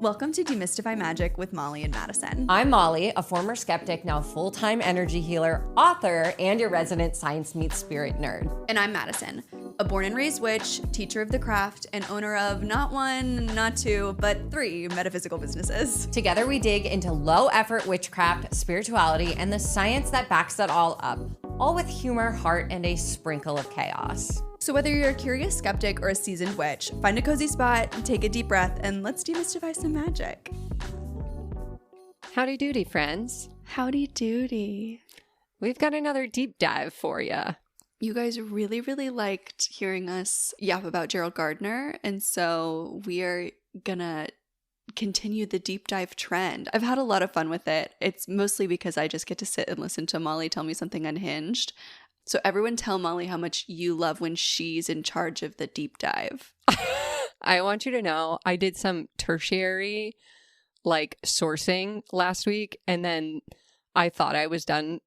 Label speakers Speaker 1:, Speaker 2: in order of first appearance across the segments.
Speaker 1: Welcome to Demystify Magic with Molly and Madison.
Speaker 2: I'm Molly, a former skeptic, now full-time energy healer, author, and your resident science meets spirit nerd.
Speaker 1: And I'm Madison, a born and raised witch, teacher of the craft, and owner of not one, not two, but 3 metaphysical businesses.
Speaker 2: Together we dig into low-effort witchcraft, spirituality, and the science that backs it all up, all with humor, heart, and a sprinkle of chaos.
Speaker 1: So whether you're a curious skeptic or a seasoned witch, find a cozy spot, take a deep breath, and let's demystify some magic.
Speaker 2: Howdy doody, friends.
Speaker 1: Howdy doody.
Speaker 2: We've got another deep dive for you.
Speaker 1: You guys really, really liked hearing us yap about Gerald Gardner, and so we are gonna continue the deep dive trend. I've had a lot of fun with it. It's mostly because I just get to sit and listen to Molly tell me something unhinged. So everyone tell Molly how much you love when she's in charge of the deep dive.
Speaker 3: I want you to know I did some tertiary sourcing last week, and then I thought I was done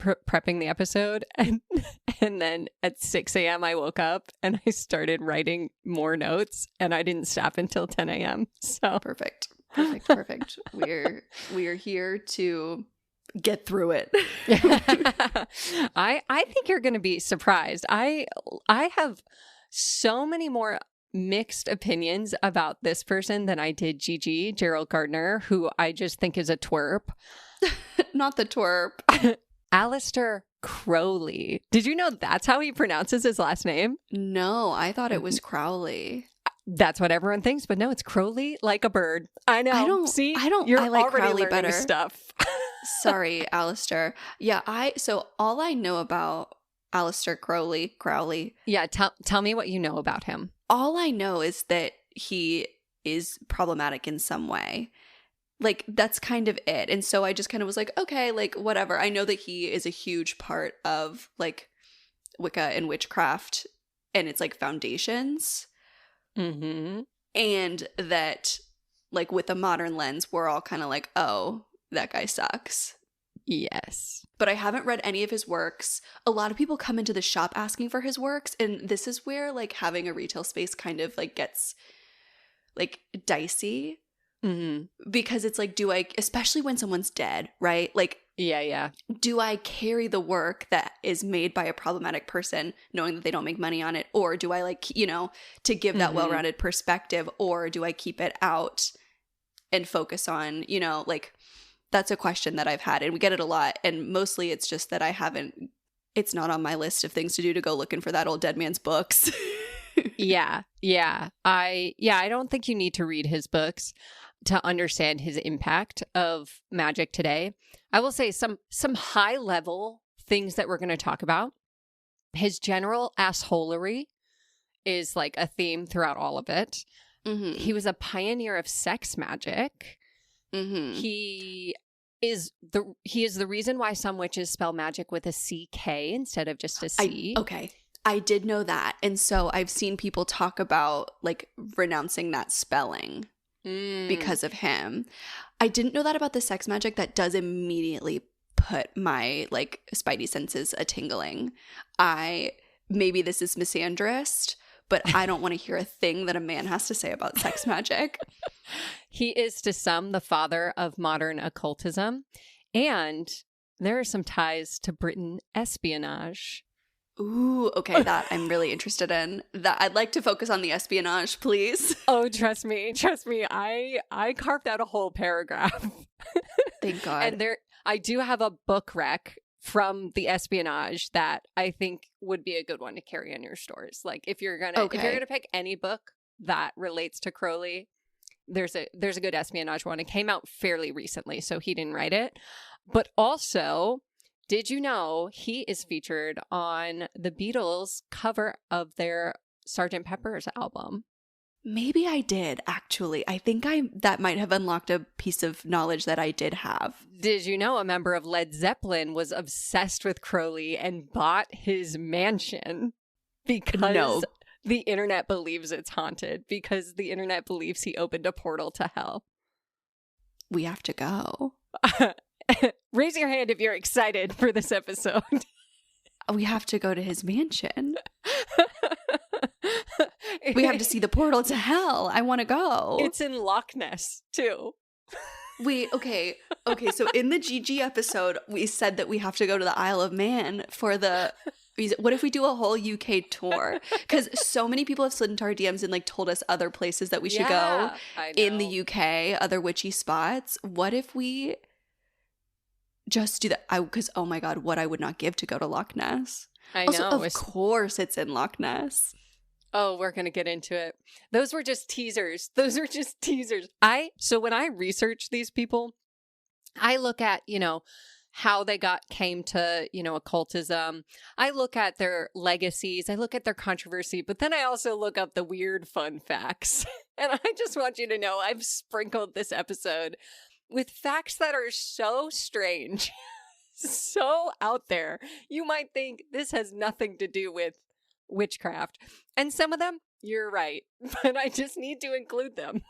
Speaker 3: prepping the episode, and then at 6 a.m. I woke up and I started writing more notes, and I didn't stop until 10 a.m. So
Speaker 1: Perfect. We're here to get through it.
Speaker 3: I think you're going to be surprised. I have so many more mixed opinions about this person than I did Gerald Gardner, who I just think is a twerp.
Speaker 1: Not the twerp.
Speaker 3: Aleister Crowley. Did you know that's how he pronounces his last name?
Speaker 1: No, I thought it was Crowley.
Speaker 3: That's what everyone thinks, but no, it's Crowley like a bird. I know.
Speaker 1: I like Crowley better.
Speaker 3: Stuff.
Speaker 1: Sorry, Aleister. Yeah, so all I know about Aleister Crowley.
Speaker 3: Yeah, tell me what you know about him.
Speaker 1: All I know is that he is problematic in some way. That's kind of it. And so I just kind of was like, okay, whatever. I know that he is a huge part of Wicca and witchcraft and its foundations.
Speaker 3: Mm-hmm.
Speaker 1: And that with a modern lens, we're all kind of oh, that guy sucks.
Speaker 3: Yes.
Speaker 1: But I haven't read any of his works. A lot of people come into the shop asking for his works. And this is where having a retail space kind of gets dicey.
Speaker 3: Mm-hmm.
Speaker 1: Because it's do I, especially when someone's dead, right?
Speaker 3: Yeah.
Speaker 1: Do I carry the work that is made by a problematic person knowing that they don't make money on it? Or do I to give that well-rounded perspective? Or do I keep it out and focus on, that's a question that I've had. And we get it a lot. And mostly it's just that it's not on my list of things to do to go looking for that old dead man's books.
Speaker 3: Yeah. I don't think you need to read his books to understand his impact of magic today. I will say some high level things that we're going to talk about. His general assholery is a theme throughout all of it.
Speaker 1: Mm-hmm.
Speaker 3: He was a pioneer of sex magic.
Speaker 1: Mm-hmm.
Speaker 3: He is the reason why some witches spell magic with a CK instead of just a C.
Speaker 1: Okay. I did know that. And so I've seen people talk about renouncing that spelling because of him. I didn't know that about the sex magic. That does immediately put my spidey senses a tingling. Maybe this is misandrist, but I don't want to hear a thing that a man has to say about sex magic.
Speaker 3: He is to some the father of modern occultism. And there are some ties to Britain espionage.
Speaker 1: Ooh, okay, that I'm really interested in. That I'd like to focus on the espionage, please.
Speaker 3: Oh, trust me. I carved out a whole paragraph.
Speaker 1: Thank God.
Speaker 3: And I do have a book rec from the espionage that I think would be a good one to carry in your stores. If you're gonna pick any book that relates to Crowley, there's a good espionage one. It came out fairly recently, so he didn't write it. But also, did you know he is featured on the Beatles cover of their Sgt. Pepper's album?
Speaker 1: Maybe I did, actually. I think that might have unlocked a piece of knowledge that I did have.
Speaker 3: Did you know a member of Led Zeppelin was obsessed with Crowley and bought his mansion because the internet believes it's haunted, because the internet believes he opened a portal to hell?
Speaker 1: We have to go.
Speaker 3: Raise your hand if you're excited for this episode.
Speaker 1: We have to go to his mansion. We have to see the portal to hell. I want to go.
Speaker 3: It's in Loch Ness, too.
Speaker 1: Wait, okay. So in the GG episode, we said that we have to go to the Isle of Man for the... What if we do a whole UK tour? Because so many people have slid into our DMs and like told us other places that we should go in the UK, other witchy spots. What if we just do that? Because, oh my God, what I would not give to go to Loch Ness.
Speaker 3: I
Speaker 1: also,
Speaker 3: know.
Speaker 1: Of course it's in Loch Ness.
Speaker 3: Oh, we're going to get into it. Those were just teasers. So when I research these people, I look at, how they came to, occultism. I look at their legacies. I look at their controversy, but then I also look up the weird fun facts. And I just want you to know I've sprinkled this episode with facts that are so strange, so out there. You might think this has nothing to do with witchcraft. And some of them, you're right, but I just need to include them.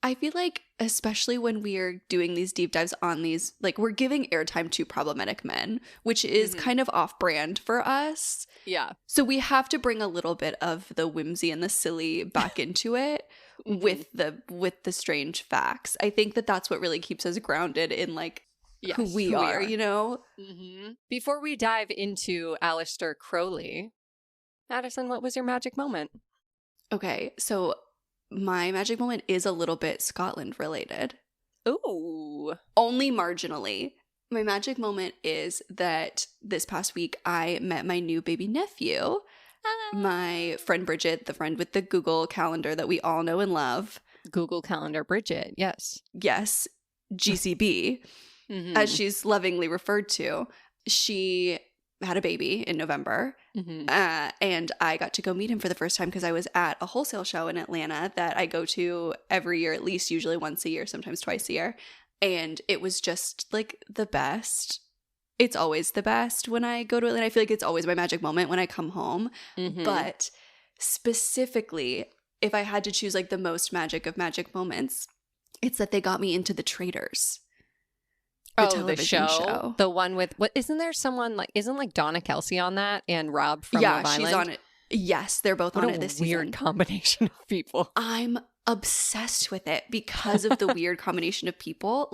Speaker 1: I feel like, especially when we are doing these deep dives on these, like, we're giving airtime to problematic men, which is kind of off-brand for us.
Speaker 3: Yeah.
Speaker 1: So we have to bring a little bit of the whimsy and the silly back into it with the strange facts. I think that that's what really keeps us grounded in, like, who we are,
Speaker 3: Mm-hmm. Before we dive into Aleister Crowley, Madison, what was your magic moment?
Speaker 1: Okay, so my magic moment is a little bit Scotland related.
Speaker 3: Ooh.
Speaker 1: Only marginally. My magic moment is that this past week I met my new baby nephew, my friend Bridget, the friend with the Google Calendar that we all know and love.
Speaker 3: Google Calendar Bridget, yes.
Speaker 1: Yes, GCB, as she's lovingly referred to. She had a baby in November, and I got to go meet him for the first time because I was at a wholesale show in Atlanta that I go to every year, at least usually once a year, sometimes twice a year. And it was just like the best. It's always the best when I go to Atlanta. I feel like it's always my magic moment when I come home. But specifically, if I had to choose like the most magic of magic moments, it's that they got me into The Traitors.
Speaker 3: The show? The one with, isn't there someone isn't Donna Kelsey on that and Rob from Love Island?
Speaker 1: Yeah, she's on it. Yes, they're both on it this season.
Speaker 3: Weird combination of people.
Speaker 1: I'm obsessed with it because of the weird combination of people.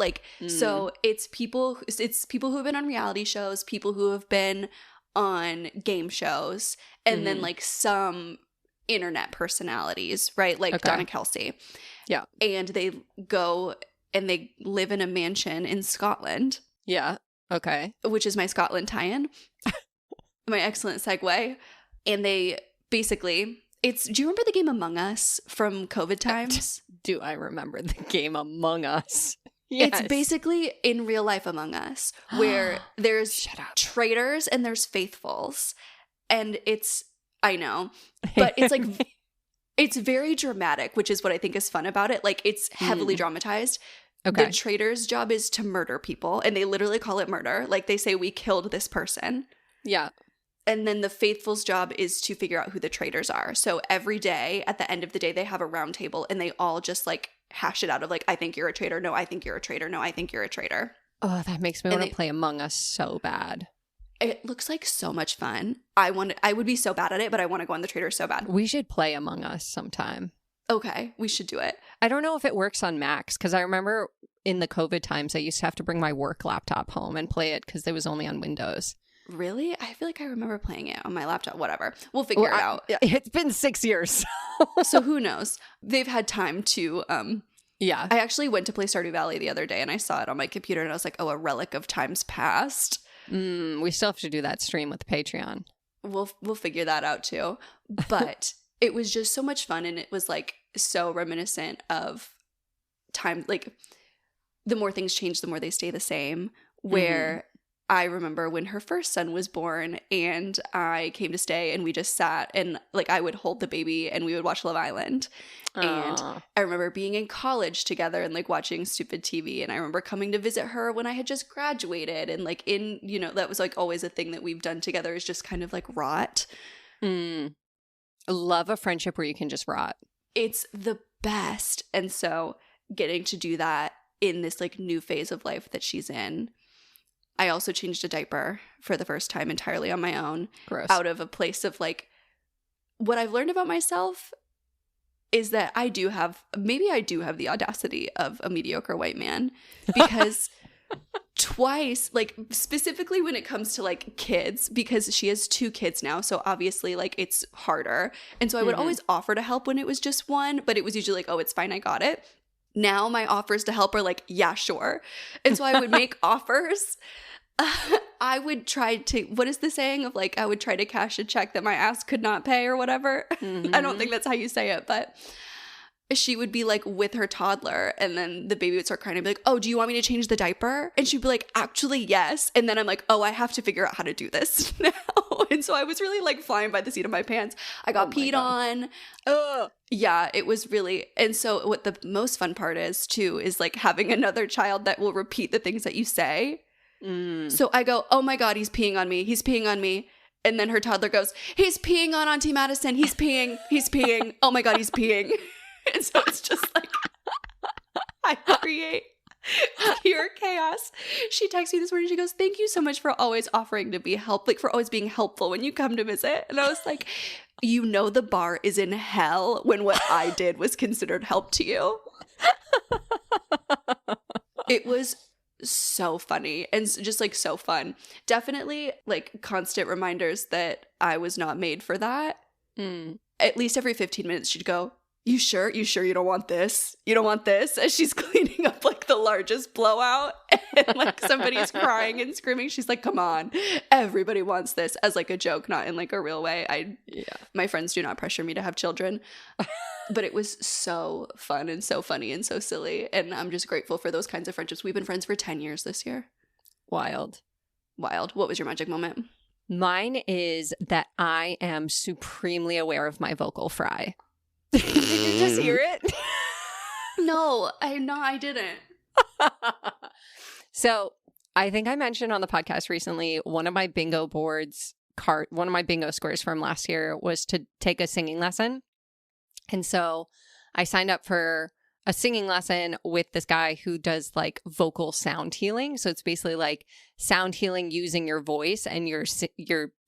Speaker 1: So it's people who have been on reality shows, people who have been on game shows, and then some internet personalities, right? Donna Kelsey.
Speaker 3: Yeah.
Speaker 1: And they go and they live in a mansion in Scotland.
Speaker 3: Yeah. Okay.
Speaker 1: Which is my Scotland tie-in. My excellent segue. And they basically, do you remember the game Among Us from COVID times?
Speaker 3: Do I remember the game Among Us? Yes.
Speaker 1: It's basically in real life Among Us, where there's traitors and there's faithfuls. And I know, but it's it's very dramatic, which is what I think is fun about it. It's heavily dramatized.
Speaker 3: Okay.
Speaker 1: The traitor's job is to murder people, and they literally call it murder. They say, we killed this person.
Speaker 3: Yeah.
Speaker 1: And then the faithful's job is to figure out who the traitors are. So every day, at the end of the day, they have a round table, and they all just hash it out of I think you're a traitor. No, I think you're a traitor. No, I think you're a traitor.
Speaker 3: Oh, that makes me want to play Among Us so bad.
Speaker 1: It looks like so much fun. I would be so bad at it, but I want to go on the traitor so bad.
Speaker 3: We should play Among Us sometime.
Speaker 1: Okay, we should do it.
Speaker 3: I don't know if it works on Macs, because I remember in the COVID times, I used to have to bring my work laptop home and play it because it was only on Windows.
Speaker 1: Really? I feel like I remember playing it on my laptop. Whatever. We'll figure it out.
Speaker 3: It's been 6 years.
Speaker 1: So who knows? They've had time to...
Speaker 3: Yeah.
Speaker 1: I actually went to play Stardew Valley the other day, and I saw it on my computer, and I was like, oh, a relic of times past.
Speaker 3: We still have to do that stream with Patreon.
Speaker 1: We'll figure that out too. But it was just so much fun, and it was so reminiscent of time. The more things change, the more they stay the same. Where I remember when her first son was born, and I came to stay, and we just sat, and I would hold the baby, and we would watch Love Island. And I remember being in college together and watching stupid TV. And I remember coming to visit her when I had just graduated. And that was always a thing that we've done together, is just kind of rot.
Speaker 3: Love a friendship where you can just rot.
Speaker 1: It's the best. And so getting to do that in this new phase of life that she's in. I also changed a diaper for the first time entirely on my own.
Speaker 3: Gross.
Speaker 1: Out of a place of what I've learned about myself is that I do have the audacity of a mediocre white man, because twice, like specifically when it comes to like kids, because she has 2 kids now, so obviously like it's harder. And so I would always offer to help when it was just one, but it was usually like, oh, it's fine, I got it. Now my offers to help are like, yeah, sure. And so I would make offers. I would try to, what is the saying of like, I would try to cash a check that my ass could not pay or whatever. I don't think that's how you say it, but she would be like with her toddler, and then the baby would start crying and be like, oh, do you want me to change the diaper? And she'd be like, actually, yes. And then I'm like, oh, I have to figure out how to do this now. And so I was really like flying by the seat of my pants. I got peed on. Yeah, it was really, and so what the most fun part is too, is like having another child that will repeat the things that you say. So I go, oh my God, he's peeing on me. He's peeing on me. And then her toddler goes, he's peeing on Auntie Madison. He's peeing. He's peeing. Oh my God, he's peeing. And so it's just like, I create pure chaos. She texts me this morning. She goes, thank you so much for always offering to be like for always being helpful when you come to visit. And I was like, you know, the bar is in hell when what I did was considered help to you. It was so funny and just like so fun. Definitely like constant reminders that I was not made for that. At least every 15 minutes she'd go, you sure you don't want this? You don't want this? As she's cleaning up like the largest blowout, and like somebody's crying and screaming. She's like, come on, everybody wants this, as like a joke, not in like a real way. My friends do not pressure me to have children. But it was so fun and so funny and so silly. And I'm just grateful for those kinds of friendships. We've been friends for 10 years this year.
Speaker 3: Wild.
Speaker 1: What was your magic moment?
Speaker 3: Mine is that I am supremely aware of my vocal fry. Did you just hear it?
Speaker 1: No, I didn't.
Speaker 3: So I think I mentioned on the podcast recently, one of my bingo scores from last year was to take a singing lesson. And so I signed up for a singing lesson with this guy who does like vocal sound healing. So it's basically like sound healing using your voice, and your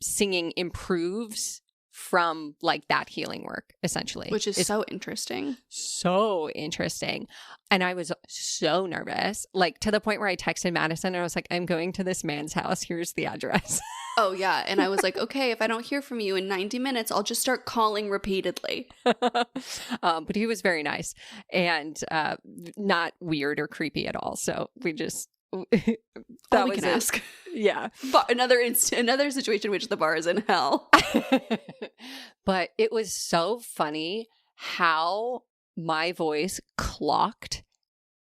Speaker 3: singing improves from like that healing work, essentially.
Speaker 1: Which is so interesting.
Speaker 3: So interesting. And I was so nervous, like to the point where I texted Madison and I was like, I'm going to this man's house. Here's the address.
Speaker 1: Oh, yeah. And I was like, okay, if I don't hear from you in 90 minutes, I'll just start calling repeatedly.
Speaker 3: But he was very nice and not weird or creepy at all. So we just...
Speaker 1: that we can ask.
Speaker 3: Yeah.
Speaker 1: But another situation in which the bar is in hell.
Speaker 3: But it was so funny how my voice clocked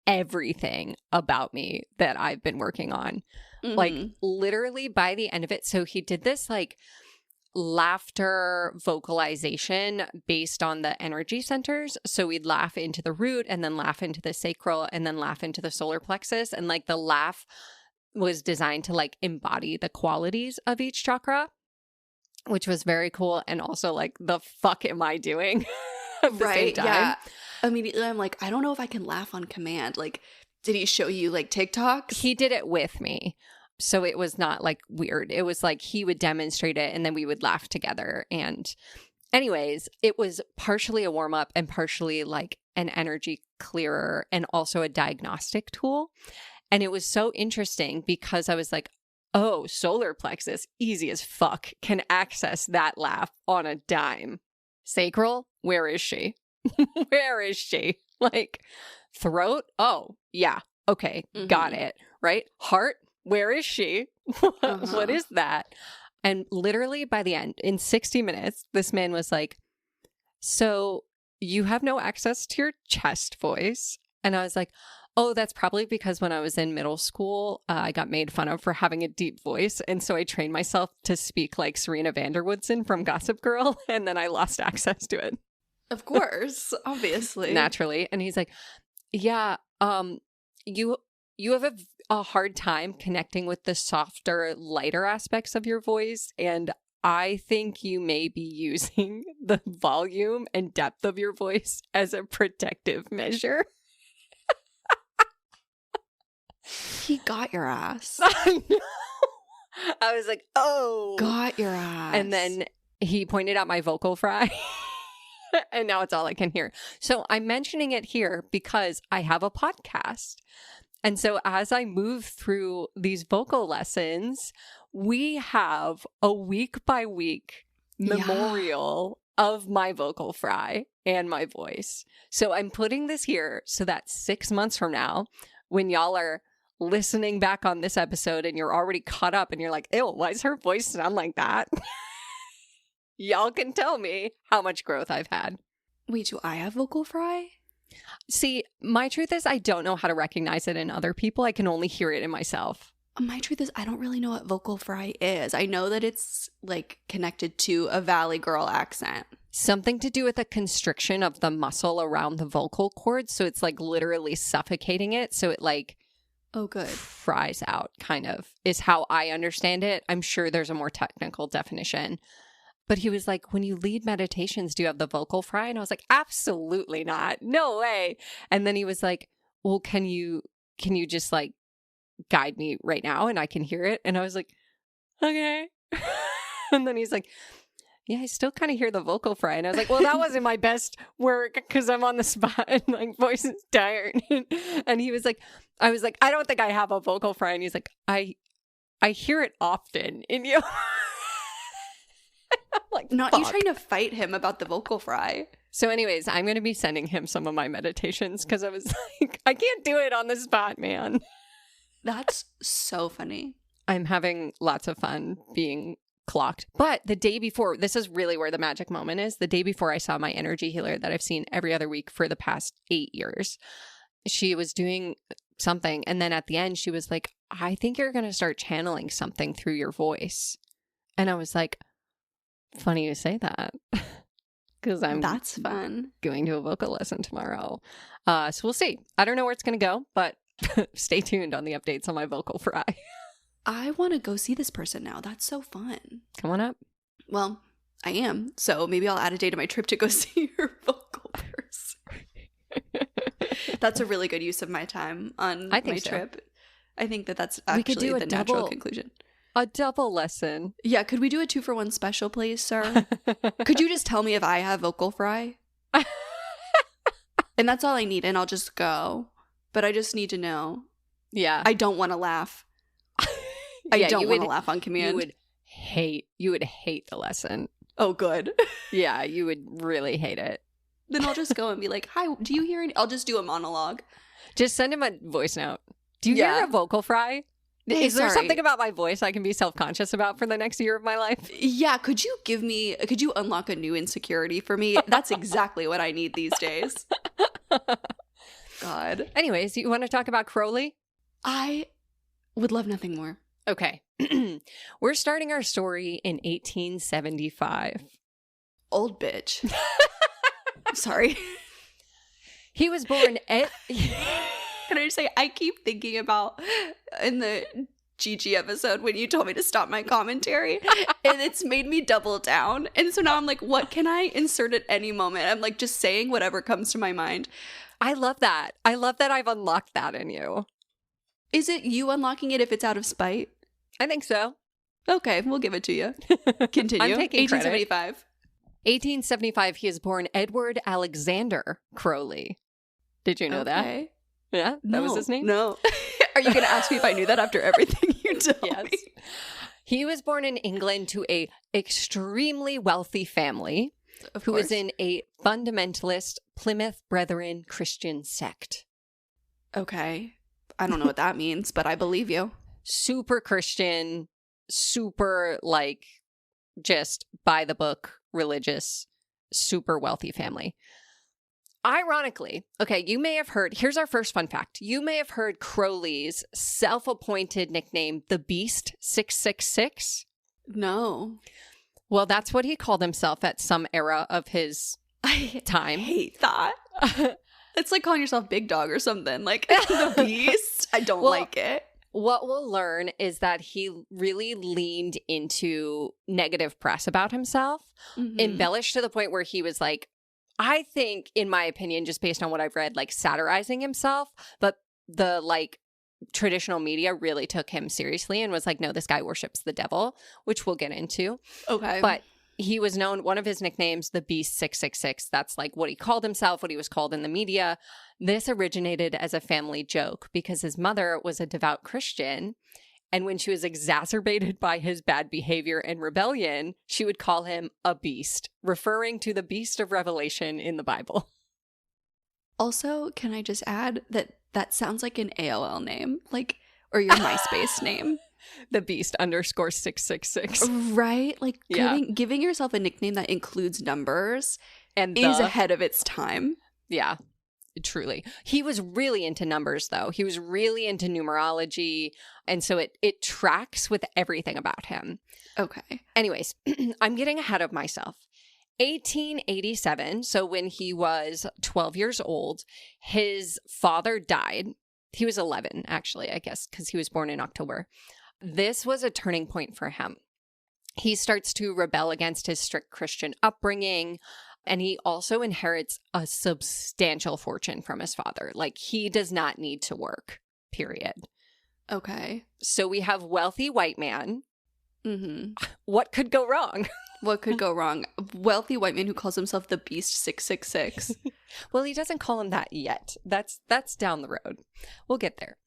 Speaker 3: everything about me that I've been working on. Like literally by the end of it. So he did this like laughter vocalization based on the energy centers. So we'd laugh into the root, and then laugh into the sacral, and then laugh into the solar plexus. And like the laugh was designed to like embody the qualities of each chakra, which was very cool. And also like, the fuck am I doing at the same time? Yeah.
Speaker 1: Immediately I'm like, I don't know if I can laugh on command. Like, did he show you like TikToks?
Speaker 3: He did it with me. So it was not like weird. It was like he would demonstrate it and then we would laugh together. And anyways, it was partially a warm up and partially like an energy clearer and also a diagnostic tool. And it was so interesting because I was like, oh, solar plexus, easy as fuck, can access that laugh on a dime. Sacral, where is she? Where is she? Like throat? Oh, yeah. Okay, got it. Right? Heart? Where is she? What is that? And literally by the end, in 60 minutes, this man was like, so you have no access to your chest voice? And I was like, oh, that's probably because when I was in middle school, I got made fun of for having a deep voice. And so I trained myself to speak like Serena Vanderwoodson from Gossip Girl. And then I lost access to it.
Speaker 1: Of course, obviously.
Speaker 3: Naturally. And he's like, yeah, you have a hard time connecting with the softer, lighter aspects of your voice. And I think you may be using the volume and depth of your voice as a protective measure.
Speaker 1: He got your ass.
Speaker 3: I know. I was like, oh.
Speaker 1: Got your ass.
Speaker 3: And then he pointed out my vocal fry. And now it's all I can hear. So I'm mentioning it here because I have a podcast. And so as I move through these vocal lessons, we have a week by week memorial of my vocal fry and my voice. So I'm putting this here so that 6 months from now, when y'all are listening back on this episode and you're already caught up and you're like, ew, why does her voice sound like that? Y'all can tell me how much growth I've had.
Speaker 1: Wait, do I have vocal fry?
Speaker 3: See, my truth is I don't know how to recognize it in other people. I can only hear it in myself.
Speaker 1: My truth is I don't really know what vocal fry is. I know that it's like connected to a Valley girl accent.
Speaker 3: Something to do with a constriction of the muscle around the vocal cords. So it's like literally suffocating it. So it like fries out, kind of, is how I understand it. I'm sure there's a more technical definition. But he was like, when you lead meditations, do you have the vocal fry? And I was like, absolutely not. No way. And then he was like, well, can you just like guide me right now and I can hear it? And I was like, okay. And then he's like, yeah, I still kind of hear the vocal fry. And I was like, well, that wasn't my best work because I'm on the spot and like voice is tired. And he was like, I was like, I don't think I have a vocal fry. And he's like, I hear it often in you. Like,
Speaker 1: not you trying to fight him about the vocal fry.
Speaker 3: So anyways, I'm going to be sending him some of my meditations because I was like, I can't do it on the spot, man.
Speaker 1: That's so funny.
Speaker 3: I'm having lots of fun being clocked. But the day before, this is really where the magic moment is. The day before I saw my energy healer that I've seen every other week for the past 8 years, she was doing something. And then at the end, she was like, I think you're going to start channeling something through your voice. And I was like, funny you say that. Because
Speaker 1: that's fun.
Speaker 3: Going to a vocal lesson tomorrow. So we'll see. I don't know where it's going to go, but stay tuned on the updates on my vocal fry.
Speaker 1: I want to go see this person now. That's so fun.
Speaker 3: Come on up.
Speaker 1: Well, I am. So maybe I'll add a day to my trip to go see your vocal person. That's a really good use of my time on my trip. I think that's actually the natural conclusion.
Speaker 3: A double lesson.
Speaker 1: Yeah, could we do a 2-for-1 special, please, sir? Could you just tell me if I have vocal fry? And that's all I need, and I'll just go. But I just need to know.
Speaker 3: Yeah.
Speaker 1: I don't want to laugh. I don't want to laugh on command.
Speaker 3: You would hate the lesson.
Speaker 1: Oh, good.
Speaker 3: Yeah, you would really hate it.
Speaker 1: Then I'll just go and be like, hi, do you hear any? I'll just do a monologue.
Speaker 3: Just send him a voice note. Do you hear a vocal fry?
Speaker 1: Hey,
Speaker 3: is there something about my voice I can be self-conscious about for the next year of my life?
Speaker 1: Yeah, could you unlock a new insecurity for me? That's exactly what I need these days. God.
Speaker 3: Anyways, you want to talk about Crowley?
Speaker 1: I would love nothing more.
Speaker 3: Okay. We're starting our story in 1875.
Speaker 1: Old bitch. Sorry.
Speaker 3: He was born at...
Speaker 1: Can I just say, I keep thinking about in the Gigi episode when you told me to stop my commentary, and it's made me double down. And so now I'm like, what can I insert at any moment? I'm like just saying whatever comes to my mind.
Speaker 3: I love that. I love that I've unlocked that in you.
Speaker 1: Is it you unlocking it if it's out of spite?
Speaker 3: I think so.
Speaker 1: Okay, we'll give it to you. Continue.
Speaker 3: I'm taking
Speaker 1: 1875.
Speaker 3: 1875, he is born Edward Alexander Crowley. Did you know that? Yeah, that was his name?
Speaker 1: No. Are you going to ask me if I knew that after everything you told me?
Speaker 3: He was born in England to a extremely wealthy family who was in a fundamentalist Plymouth Brethren Christian sect.
Speaker 1: Okay. I don't know what that means, but I believe you.
Speaker 3: Super Christian, super like just by the book, religious, super wealthy family. Ironically, okay, you may have heard, here's our first fun fact. You may have heard Crowley's self-appointed nickname, the Beast 666.
Speaker 1: No.
Speaker 3: Well, that's what he called himself at some era of his time.
Speaker 1: I hate that. It's like calling yourself Big Dog or something. Like, the Beast. I don't like it.
Speaker 3: What we'll learn is that he really leaned into negative press about himself, embellished to the point where he was like, I think, in my opinion, just based on what I've read, like satirizing himself, but the like traditional media really took him seriously and was like, no, this guy worships the devil, which we'll get into.
Speaker 1: Okay.
Speaker 3: But He was known, one of his nicknames, the Beast 666. That's like what he called himself, what he was called in the media. This originated as a family joke because his mother was a devout Christian. And when she was exacerbated by his bad behavior and rebellion, she would call him a beast, referring to the beast of Revelation in the Bible.
Speaker 1: Also, can I just add that sounds like an AOL name, like, or your MySpace name.
Speaker 3: The Beast _666.
Speaker 1: Right? Like, giving yourself a nickname that includes numbers
Speaker 3: and
Speaker 1: is ahead of its time.
Speaker 3: Yeah, truly. He was really into numbers, though. He was really into numerology. And so it tracks with everything about him.
Speaker 1: Okay.
Speaker 3: Anyways, I'm getting ahead of myself. 1887, so when he was 12 years old, his father died. He was 11, actually, I guess, because he was born in October. This was a turning point for him. He starts to rebel against his strict Christian upbringing, and he also inherits a substantial fortune from his father. Like, he does not need to work, period.
Speaker 1: Okay.
Speaker 3: So we have wealthy white man.
Speaker 1: Mm-hmm.
Speaker 3: What could go wrong?
Speaker 1: What could go wrong? Wealthy white man who calls himself the Beast 666.
Speaker 3: Well, he doesn't call him that yet. That's down the road. We'll get there.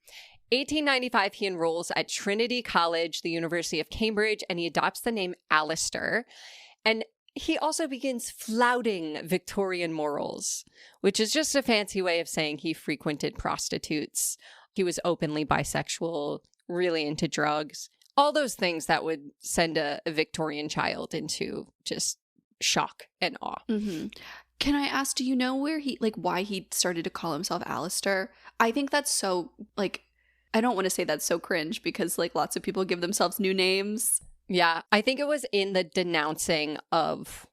Speaker 3: 1895, he enrolls at Trinity College, the University of Cambridge, and he adopts the name Aleister. And he also begins flouting Victorian morals, which is just a fancy way of saying he frequented prostitutes. He was openly bisexual, really into drugs. All those things that would send a Victorian child into just shock and awe.
Speaker 1: Mm-hmm. Can I ask, do you know why he started to call himself Aleister? I think that's so, I don't want to say that's so cringe because, lots of people give themselves new names.
Speaker 3: Yeah, I think it was in the denouncing of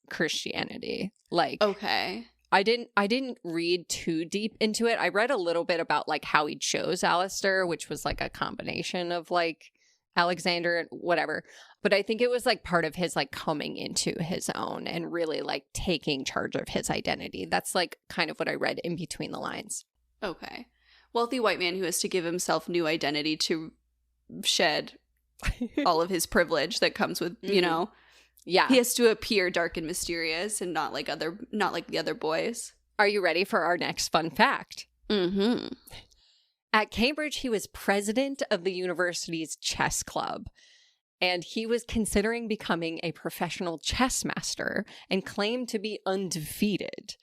Speaker 3: Christianity.
Speaker 1: Okay.
Speaker 3: I didn't read too deep into it. I read a little bit about, how he chose Aleister, which was, a combination of, Alexander and whatever. But I think it was part of his coming into his own and really taking charge of his identity. That's kind of what I read in between the lines.
Speaker 1: Okay. Wealthy white man who has to give himself new identity to shed all of his privilege that comes with,
Speaker 3: Yeah.
Speaker 1: He has to appear dark and mysterious and not like the other boys.
Speaker 3: Are you ready for our next fun fact?
Speaker 1: Mm-hmm.
Speaker 3: At Cambridge, he was president of the university's chess club, and he was considering becoming a professional chess master and claimed to be undefeated.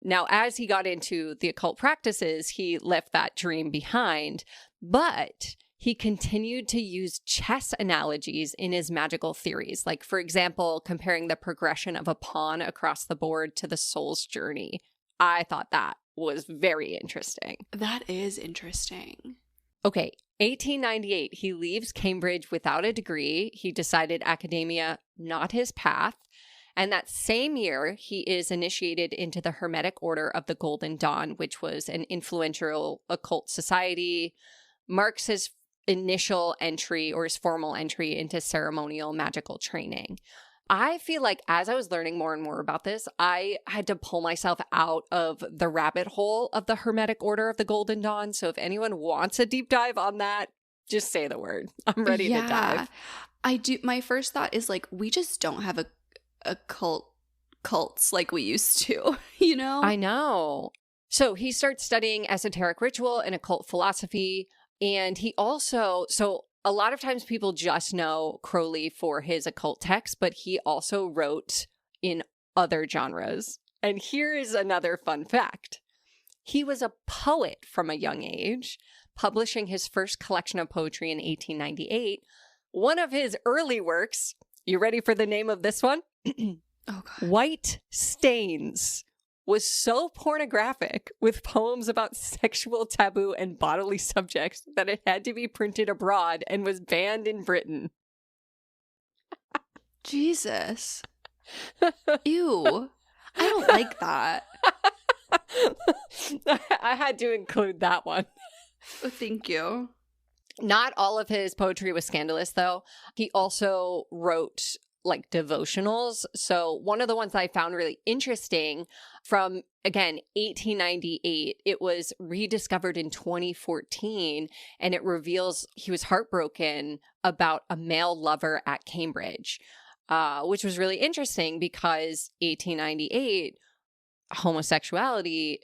Speaker 3: Now, as he got into the occult practices, he left that dream behind, but he continued to use chess analogies in his magical theories. Like, for example, comparing the progression of a pawn across the board to the soul's journey. I thought that was very interesting.
Speaker 1: That is interesting.
Speaker 3: Okay, 1898, he leaves Cambridge without a degree. He decided academia, not his path. And that same year, he is initiated into the Hermetic Order of the Golden Dawn, which was an influential occult society, marks his initial entry or his formal entry into ceremonial magical training. I feel like as I was learning more and more about this, I had to pull myself out of the rabbit hole of the Hermetic Order of the Golden Dawn. So if anyone wants a deep dive on that, just say the word. I'm ready to dive.
Speaker 1: I do. My first thought is we just don't have a cults like we used to,
Speaker 3: I know. So he starts studying esoteric ritual and occult philosophy. And he also, a lot of times people just know Crowley for his occult texts, but he also wrote in other genres. And here is another fun fact. He was a poet from a young age, publishing his first collection of poetry in 1898. One of his early works, you ready for the name of this one?
Speaker 1: Oh, God.
Speaker 3: White Stains, was so pornographic with poems about sexual taboo and bodily subjects that it had to be printed abroad and was banned in Britain.
Speaker 1: Jesus. Ew. I don't like that.
Speaker 3: I had to include that one.
Speaker 1: Oh, thank you.
Speaker 3: Not all of his poetry was scandalous, though. He also wrote devotionals. So one of the ones I found really interesting from, again, 1898, it was rediscovered in 2014, and it reveals he was heartbroken about a male lover at Cambridge. which was really interesting because 1898, homosexuality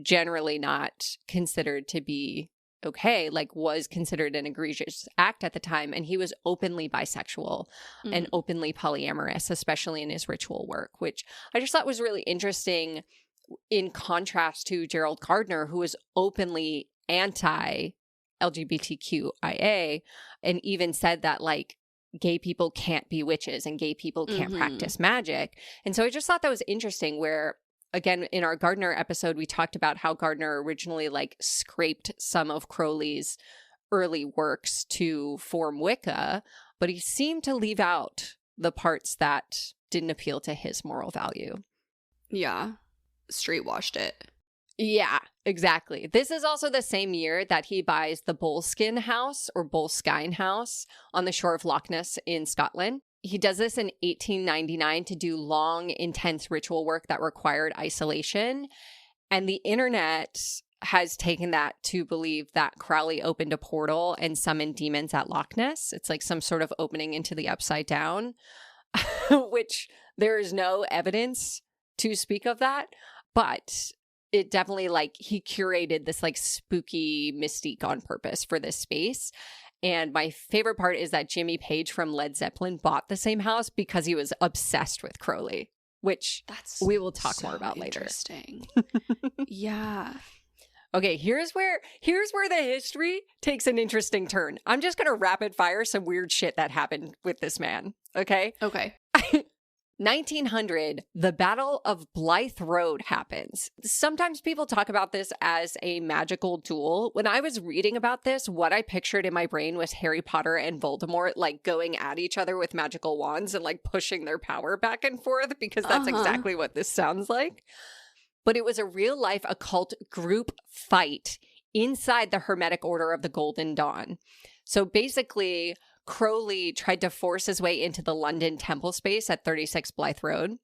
Speaker 3: generally not considered to be okay, like was considered an egregious act at the time. And he was openly bisexual and openly polyamorous, especially in his ritual work, which I just thought was really interesting in contrast to Gerald Gardner, who was openly anti-LGBTQIA and even said that like gay people can't be witches and gay people can't practice magic. And so I just thought that was interesting where, again, in our Gardner episode, we talked about how Gardner originally like scraped some of Crowley's early works to form Wicca, but he seemed to leave out the parts that didn't appeal to his moral value.
Speaker 1: Yeah. Streetwashed it.
Speaker 3: Yeah, exactly. This is also the same year that he buys the Boleskine House or Boleskine House on the shore of Loch Ness in Scotland. He does this in 1899 to do long, intense ritual work that required isolation. And the internet has taken that to believe that Crowley opened a portal and summoned demons at Loch Ness. It's like some sort of opening into the upside down, which there is no evidence to speak of that. But it definitely like he curated this like spooky mystique on purpose for this space. And my favorite part is that Jimmy Page from Led Zeppelin bought the same house because he was obsessed with Crowley, which we will talk more about later.
Speaker 1: Interesting. Yeah.
Speaker 3: Okay, here's where the history takes an interesting turn. I'm just going to rapid fire some weird shit that happened with this man, okay?
Speaker 1: Okay.
Speaker 3: 1900, the Battle of Blythe Road happens. Sometimes people talk about this as a magical duel. When I was reading about this, what I pictured in my brain was Harry Potter and Voldemort like going at each other with magical wands and like pushing their power back and forth, because that's exactly what this sounds like. But it was a real life occult group fight inside the Hermetic Order of the Golden Dawn. So basically, Crowley tried to force his way into the London temple space at 36 Blythe Road.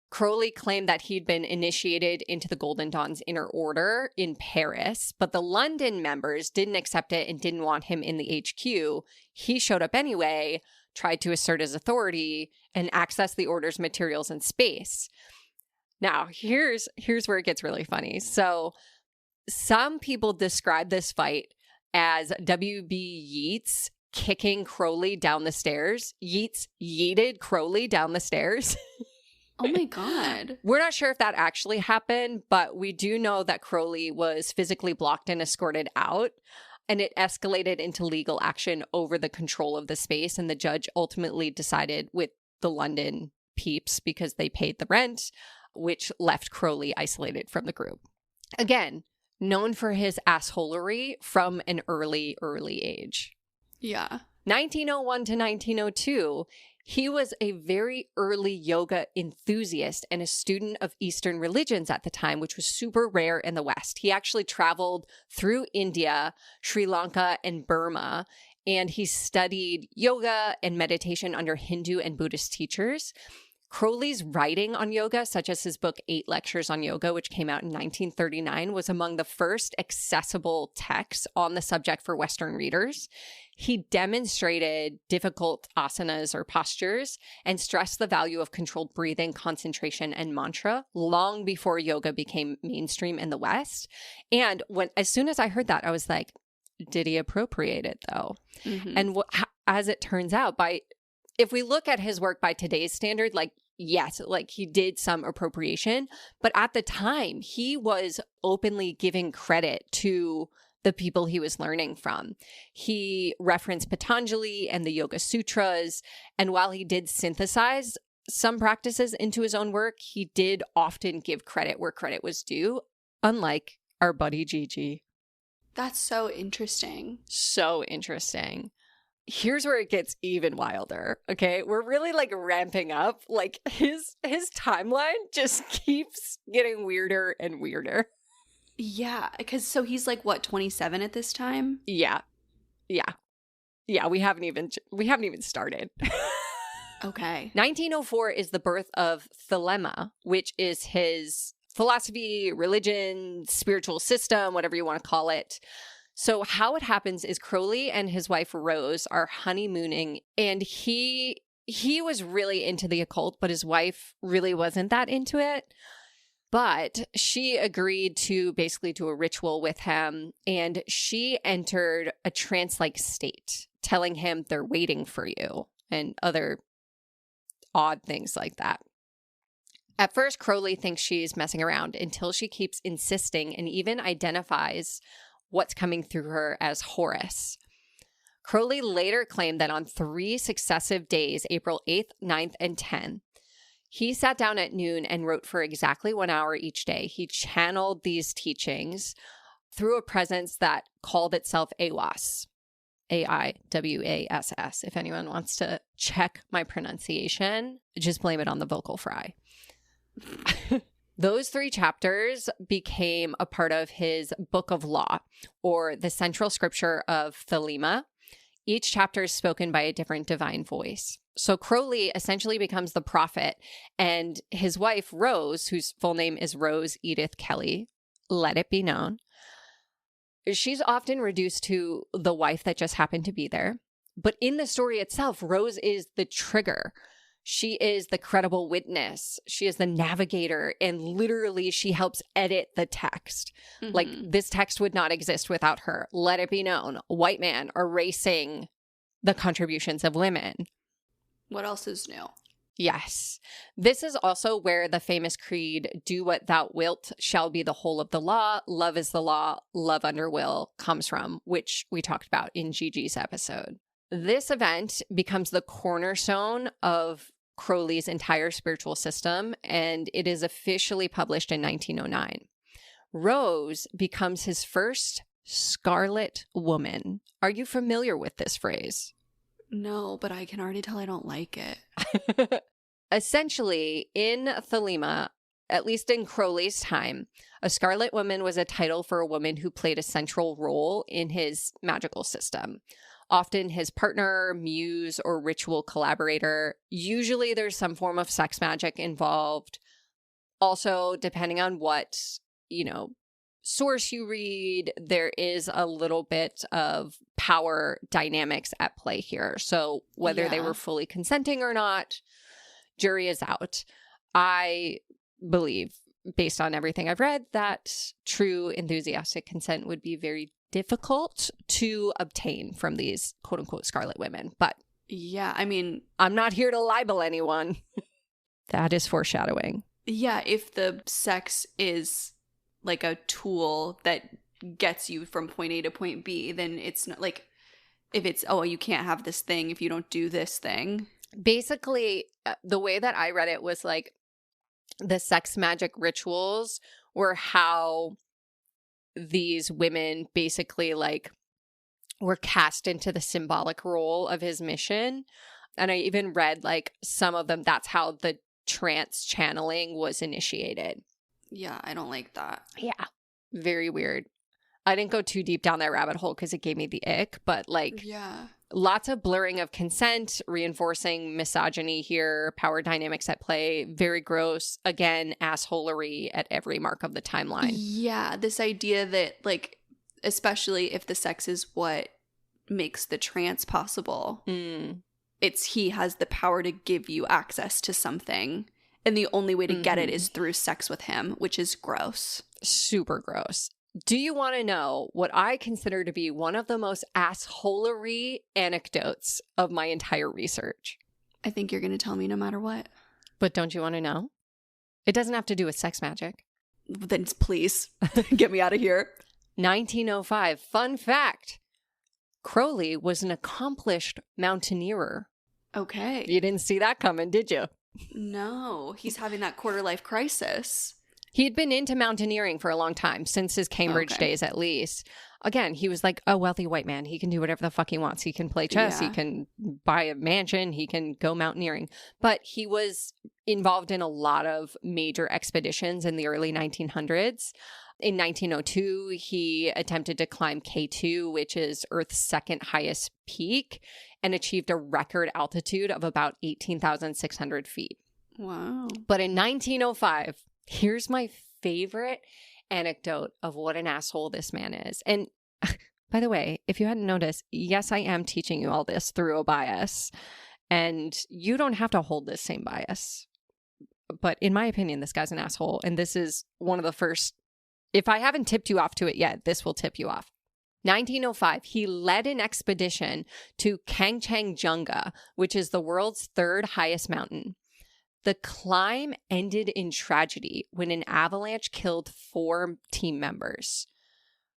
Speaker 3: Crowley claimed that he'd been initiated into the Golden Dawn's inner order in Paris, but the London members didn't accept it and didn't want him in the HQ. He showed up anyway, tried to assert his authority, and access the order's materials and space. Now, here's where it gets really funny. So some people describe this fight as W.B. Yeats kicking Crowley down the stairs. Yeats yeeted Crowley down the stairs.
Speaker 1: Oh my God.
Speaker 3: We're not sure if that actually happened, but we do know that Crowley was physically blocked and escorted out, and it escalated into legal action over the control of the space, and the judge ultimately decided with the London peeps because they paid the rent, which left Crowley isolated from the group. Again, known for his assholery from an early age.
Speaker 1: Yeah.
Speaker 3: 1901 to 1902, he was a very early yoga enthusiast and a student of Eastern religions at the time, which was super rare in the West. He actually traveled through India, Sri Lanka, and Burma, and he studied yoga and meditation under Hindu and Buddhist teachers. Crowley's writing on yoga, such as his book 8 Lectures on Yoga, which came out in 1939, was among the first accessible texts on the subject for Western readers. He demonstrated difficult asanas or postures and stressed the value of controlled breathing, concentration, and mantra long before yoga became mainstream in the West. And as soon as I heard that, I was like, did he appropriate it though? Mm-hmm. And as it turns out, if we look at his work by today's standard, like, yes, like he did some appropriation, but at the time he was openly giving credit to the people he was learning from. He referenced Patanjali and the Yoga Sutras, and while he did synthesize some practices into his own work, he did often give credit where credit was due, unlike our buddy Gigi.
Speaker 1: That's so interesting.
Speaker 3: So interesting. Here's where it gets even wilder, okay? We're really like ramping up. Like his timeline just keeps getting weirder and weirder.
Speaker 1: Yeah, because so he's like what, 27 at this time?
Speaker 3: Yeah. We haven't even started.
Speaker 1: Okay.
Speaker 3: 1904 is the birth of Thelema, which is his philosophy, religion, spiritual system, whatever you want to call it. So how it happens is Crowley and his wife Rose are honeymooning, and he he was really into the occult, but his wife really wasn't that into it. But she agreed to basically do a ritual with him, and she entered a trance-like state, telling him they're waiting for you and other odd things like that. At first, Crowley thinks she's messing around until she keeps insisting and even identifies what's coming through her as Horus. Crowley later claimed that on 3 successive days, April 8th, 9th, and 10th, he sat down at noon and wrote for exactly 1 hour each day. He channeled these teachings through a presence that called itself Aiwass, Aiwass. If anyone wants to check my pronunciation, just blame it on the vocal fry. Those 3 chapters became a part of his Book of Law, or the central scripture of Thelema. Each chapter is spoken by a different divine voice. So Crowley essentially becomes the prophet, and his wife, Rose, whose full name is Rose Edith Kelly, let it be known, she's often reduced to the wife that just happened to be there. But in the story itself, Rose is the trigger. She is the credible witness. She is the navigator, and literally she helps edit the text. Mm-hmm. Like, this text would not exist without her. Let it be known, white man erasing the contributions of women.
Speaker 1: What else is new?
Speaker 3: Yes. This is also where the famous creed, do what thou wilt shall be the whole of the law, love is the law, love under will, comes from, which we talked about in Gigi's episode. This event becomes the cornerstone of Crowley's entire spiritual system, and it is officially published in 1909. Rose becomes his first scarlet woman. Are you familiar with this phrase?
Speaker 1: No, but I can already tell I don't like it.
Speaker 3: Essentially, in Thelema, at least in Crowley's time, a scarlet woman was a title for a woman who played a central role in his magical system. Often his partner, muse, or ritual collaborator. Usually there's some form of sex magic involved. Also, depending on what, source you read, there is a little bit of power dynamics at play here. So whether they were fully consenting or not, jury is out. I believe, based on everything I've read, that true enthusiastic consent would be very difficult to obtain from these quote unquote scarlet women. But
Speaker 1: yeah, I mean,
Speaker 3: I'm not here to libel anyone. That is foreshadowing.
Speaker 1: Yeah, if the sex is like a tool that gets you from point A to point B, then it's not like if it's, oh, you can't have this thing if you don't do this thing.
Speaker 3: Basically, the way that I read it was like the sex magic rituals were how these women basically like were cast into the symbolic role of his mission. And I even read like some of them, that's how the trance channeling was initiated.
Speaker 1: Yeah, I don't like that.
Speaker 3: Yeah, very weird. I didn't go too deep down that rabbit hole because it gave me the ick, but like lots of blurring of consent, reinforcing misogyny here, power dynamics at play, very gross. Again, assholery at every mark of the timeline.
Speaker 1: Yeah, this idea that like, especially if the sex is what makes the trance possible, it's he has the power to give you access to something. And the only way to get it is through sex with him, which is gross.
Speaker 3: Super gross. Do you want to know what I consider to be one of the most assholery anecdotes of my entire research?
Speaker 1: I think you're going to tell me no matter what.
Speaker 3: But don't you want to know? It doesn't have to do with sex magic.
Speaker 1: Then please, get me out of here.
Speaker 3: 1905. Fun fact. Crowley was an accomplished mountaineerer.
Speaker 1: Okay.
Speaker 3: You didn't see that coming, did you?
Speaker 1: No, he's having that quarter-life crisis.
Speaker 3: He'd been into mountaineering for a long time, since his Cambridge days at least. Again, he was like a wealthy white man. He can do whatever the fuck he wants. He can play chess. He can buy a mansion. He can go mountaineering. But he was involved in a lot of major expeditions in the early 1900s. In 1902, he attempted to climb K2, which is Earth's second highest peak, and achieved a record altitude of about 18,600 feet.
Speaker 1: Wow.
Speaker 3: But in 1905, here's my favorite anecdote of what an asshole this man is. And by the way, if you hadn't noticed, yes, I am teaching you all this through a bias. And you don't have to hold this same bias. But in my opinion, this guy's an asshole. And this is one of the first, if I haven't tipped you off to it yet, this will tip you off. 1905, he led an expedition to Kangchenjunga, which is the world's third highest mountain. The climb ended in tragedy when an avalanche killed 4 team members.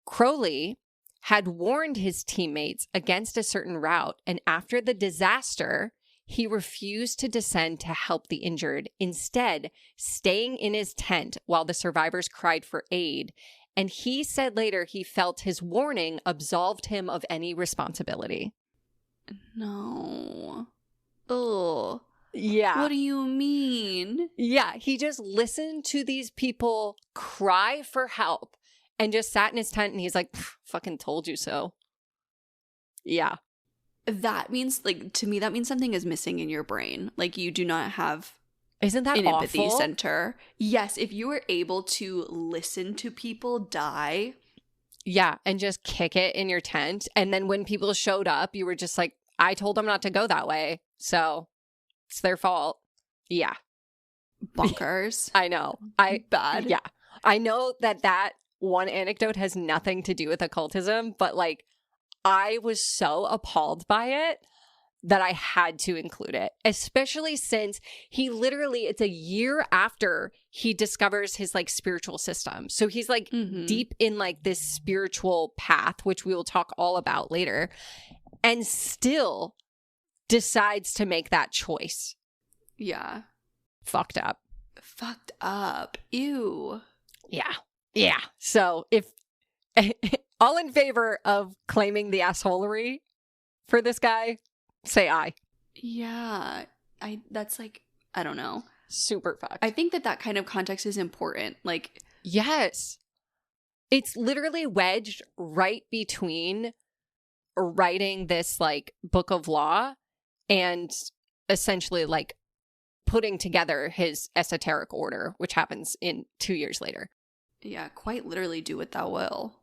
Speaker 3: Crowley had warned his teammates against a certain route, and after the disaster, he refused to descend to help the injured, instead staying in his tent while the survivors cried for aid. And he said later he felt his warning absolved him of any responsibility.
Speaker 1: No. Ugh.
Speaker 3: Yeah.
Speaker 1: What do you mean?
Speaker 3: Yeah, he just listened to these people cry for help and just sat in his tent and he's like, fucking told you so. Yeah.
Speaker 1: That means, like, to me, that means something is missing in your brain. Like, you do not have
Speaker 3: Isn't that
Speaker 1: an
Speaker 3: awful?
Speaker 1: empathy center. Yes, if you were able to listen to people die.
Speaker 3: Yeah, and just kick it in your tent. And then when people showed up, you were just like, I told them not to go that way. So it's their fault. Yeah.
Speaker 1: Bonkers.
Speaker 3: I know.
Speaker 1: Bad.
Speaker 3: Yeah. I know that one anecdote has nothing to do with occultism, but like I was so appalled by it that I had to include it, especially since he literally, it's a year after he discovers his like spiritual system. So he's like deep in like this spiritual path, which we will talk all about later, and still decides to make that choice.
Speaker 1: Yeah.
Speaker 3: Fucked up.
Speaker 1: Fucked up. Ew.
Speaker 3: Yeah. Yeah. So if all in favor of claiming the assholery for this guy, say aye.
Speaker 1: Yeah. That's like, I don't know.
Speaker 3: Super fucked.
Speaker 1: I think that kind of context is important. Like,
Speaker 3: yes. It's literally wedged right between writing this like book of law and essentially like putting together his esoteric order, which happens in 2 years later.
Speaker 1: Yeah, quite literally do what thou will.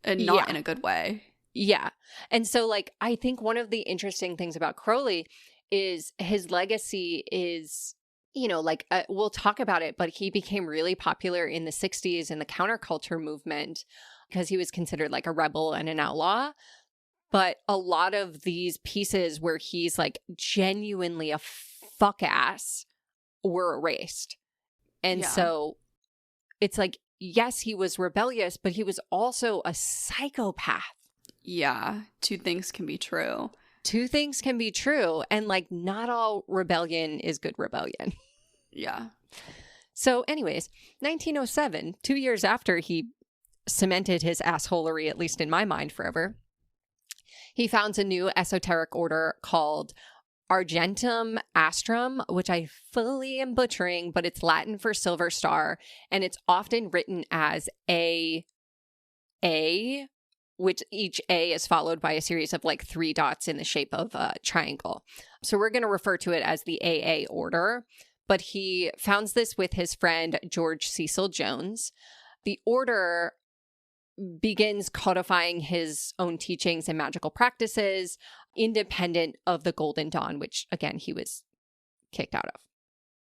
Speaker 1: And not in a good way.
Speaker 3: Yeah. And so like I think one of the interesting things about Crowley is his legacy is, you know, like we'll talk about it, but he became really popular in the 60s in the counterculture movement because he was considered like a rebel and an outlaw. But a lot of these pieces where he's like genuinely a fuck ass were erased. And so it's like, yes, he was rebellious, but he was also a psychopath.
Speaker 1: Yeah. 2 things can be true.
Speaker 3: 2 things can be true. And like, not all rebellion is good rebellion.
Speaker 1: Yeah.
Speaker 3: So anyways, 1907, 2 years after he cemented his assholery, at least in my mind, forever, he founds a new esoteric order called Argentum Astrum, which I fully am butchering, but it's Latin for silver star, and it's often written as A, which each A is followed by a series of like 3 dots in the shape of a triangle. So we're going to refer to it as the AA order, but he founds this with his friend George Cecil Jones. The order begins codifying his own teachings and magical practices independent of the Golden Dawn, which, again, he was kicked out of.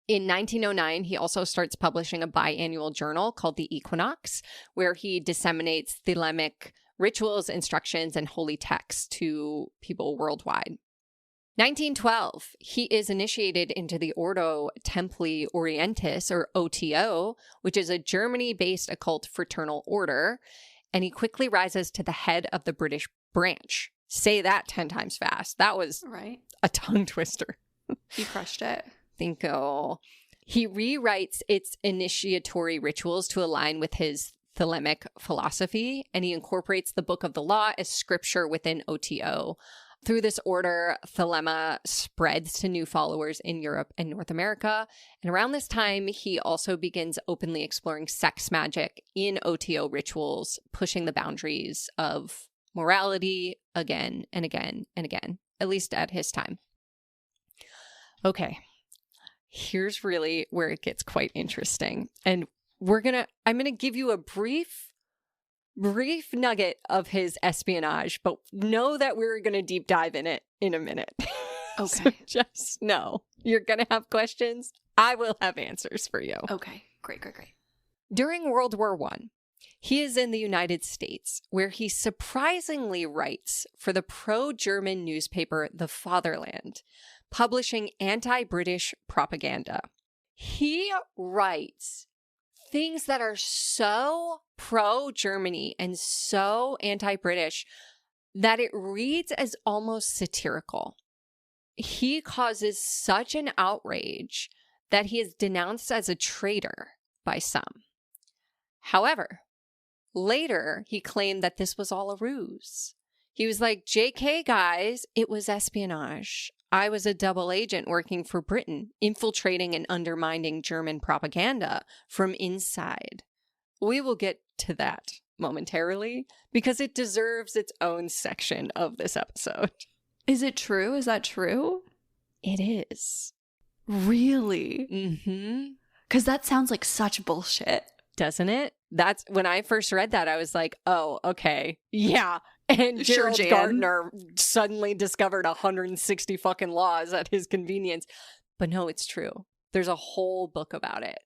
Speaker 3: In 1909, he also starts publishing a biannual journal called The Equinox, where he disseminates Thelemic rituals, instructions, and holy texts to people worldwide. 1912, he is initiated into the Ordo Templi Orientis, or OTO, which is a Germany-based occult fraternal order, and he quickly rises to the head of the British branch. Say that 10 times fast. That was a tongue twister.
Speaker 1: He crushed it.
Speaker 3: Think so. He rewrites its initiatory rituals to align with his Thelemic philosophy, and he incorporates the Book of the Law as scripture within OTO. Through this order, Thelema spreads to new followers in Europe and North America. And around this time, he also begins openly exploring sex magic in OTO rituals, pushing the boundaries of morality again and again and again, at least at his time. Okay, here's really where it gets quite interesting. And I'm gonna give you a brief nugget of his espionage, but know that we're going to deep dive in it in a minute.
Speaker 1: Okay.
Speaker 3: So just know you're going to have questions. I will have answers for you.
Speaker 1: Okay. Great.
Speaker 3: During World War I, he is in the United States, where he surprisingly writes for the pro-German newspaper The Fatherland, publishing anti-British propaganda. He writes things that are so pro-Germany and so anti-British that it reads as almost satirical. He causes such an outrage that he is denounced as a traitor by some. However, later he claimed that this was all a ruse. He was like, JK guys, it was espionage. I was a double agent working for Britain, infiltrating and undermining German propaganda from inside. We will get to that momentarily because it deserves its own section of this episode.
Speaker 1: Is it true? Is that true?
Speaker 3: It is.
Speaker 1: Really?
Speaker 3: Mm-hmm.
Speaker 1: Because that sounds like such bullshit.
Speaker 3: Doesn't it? That's when I first read that, I was like, oh, okay. Yeah. And
Speaker 1: Sure,
Speaker 3: Gerald
Speaker 1: Jan.
Speaker 3: Gardner suddenly discovered 160 fucking laws at his convenience. But no, it's true. There's a whole book about it.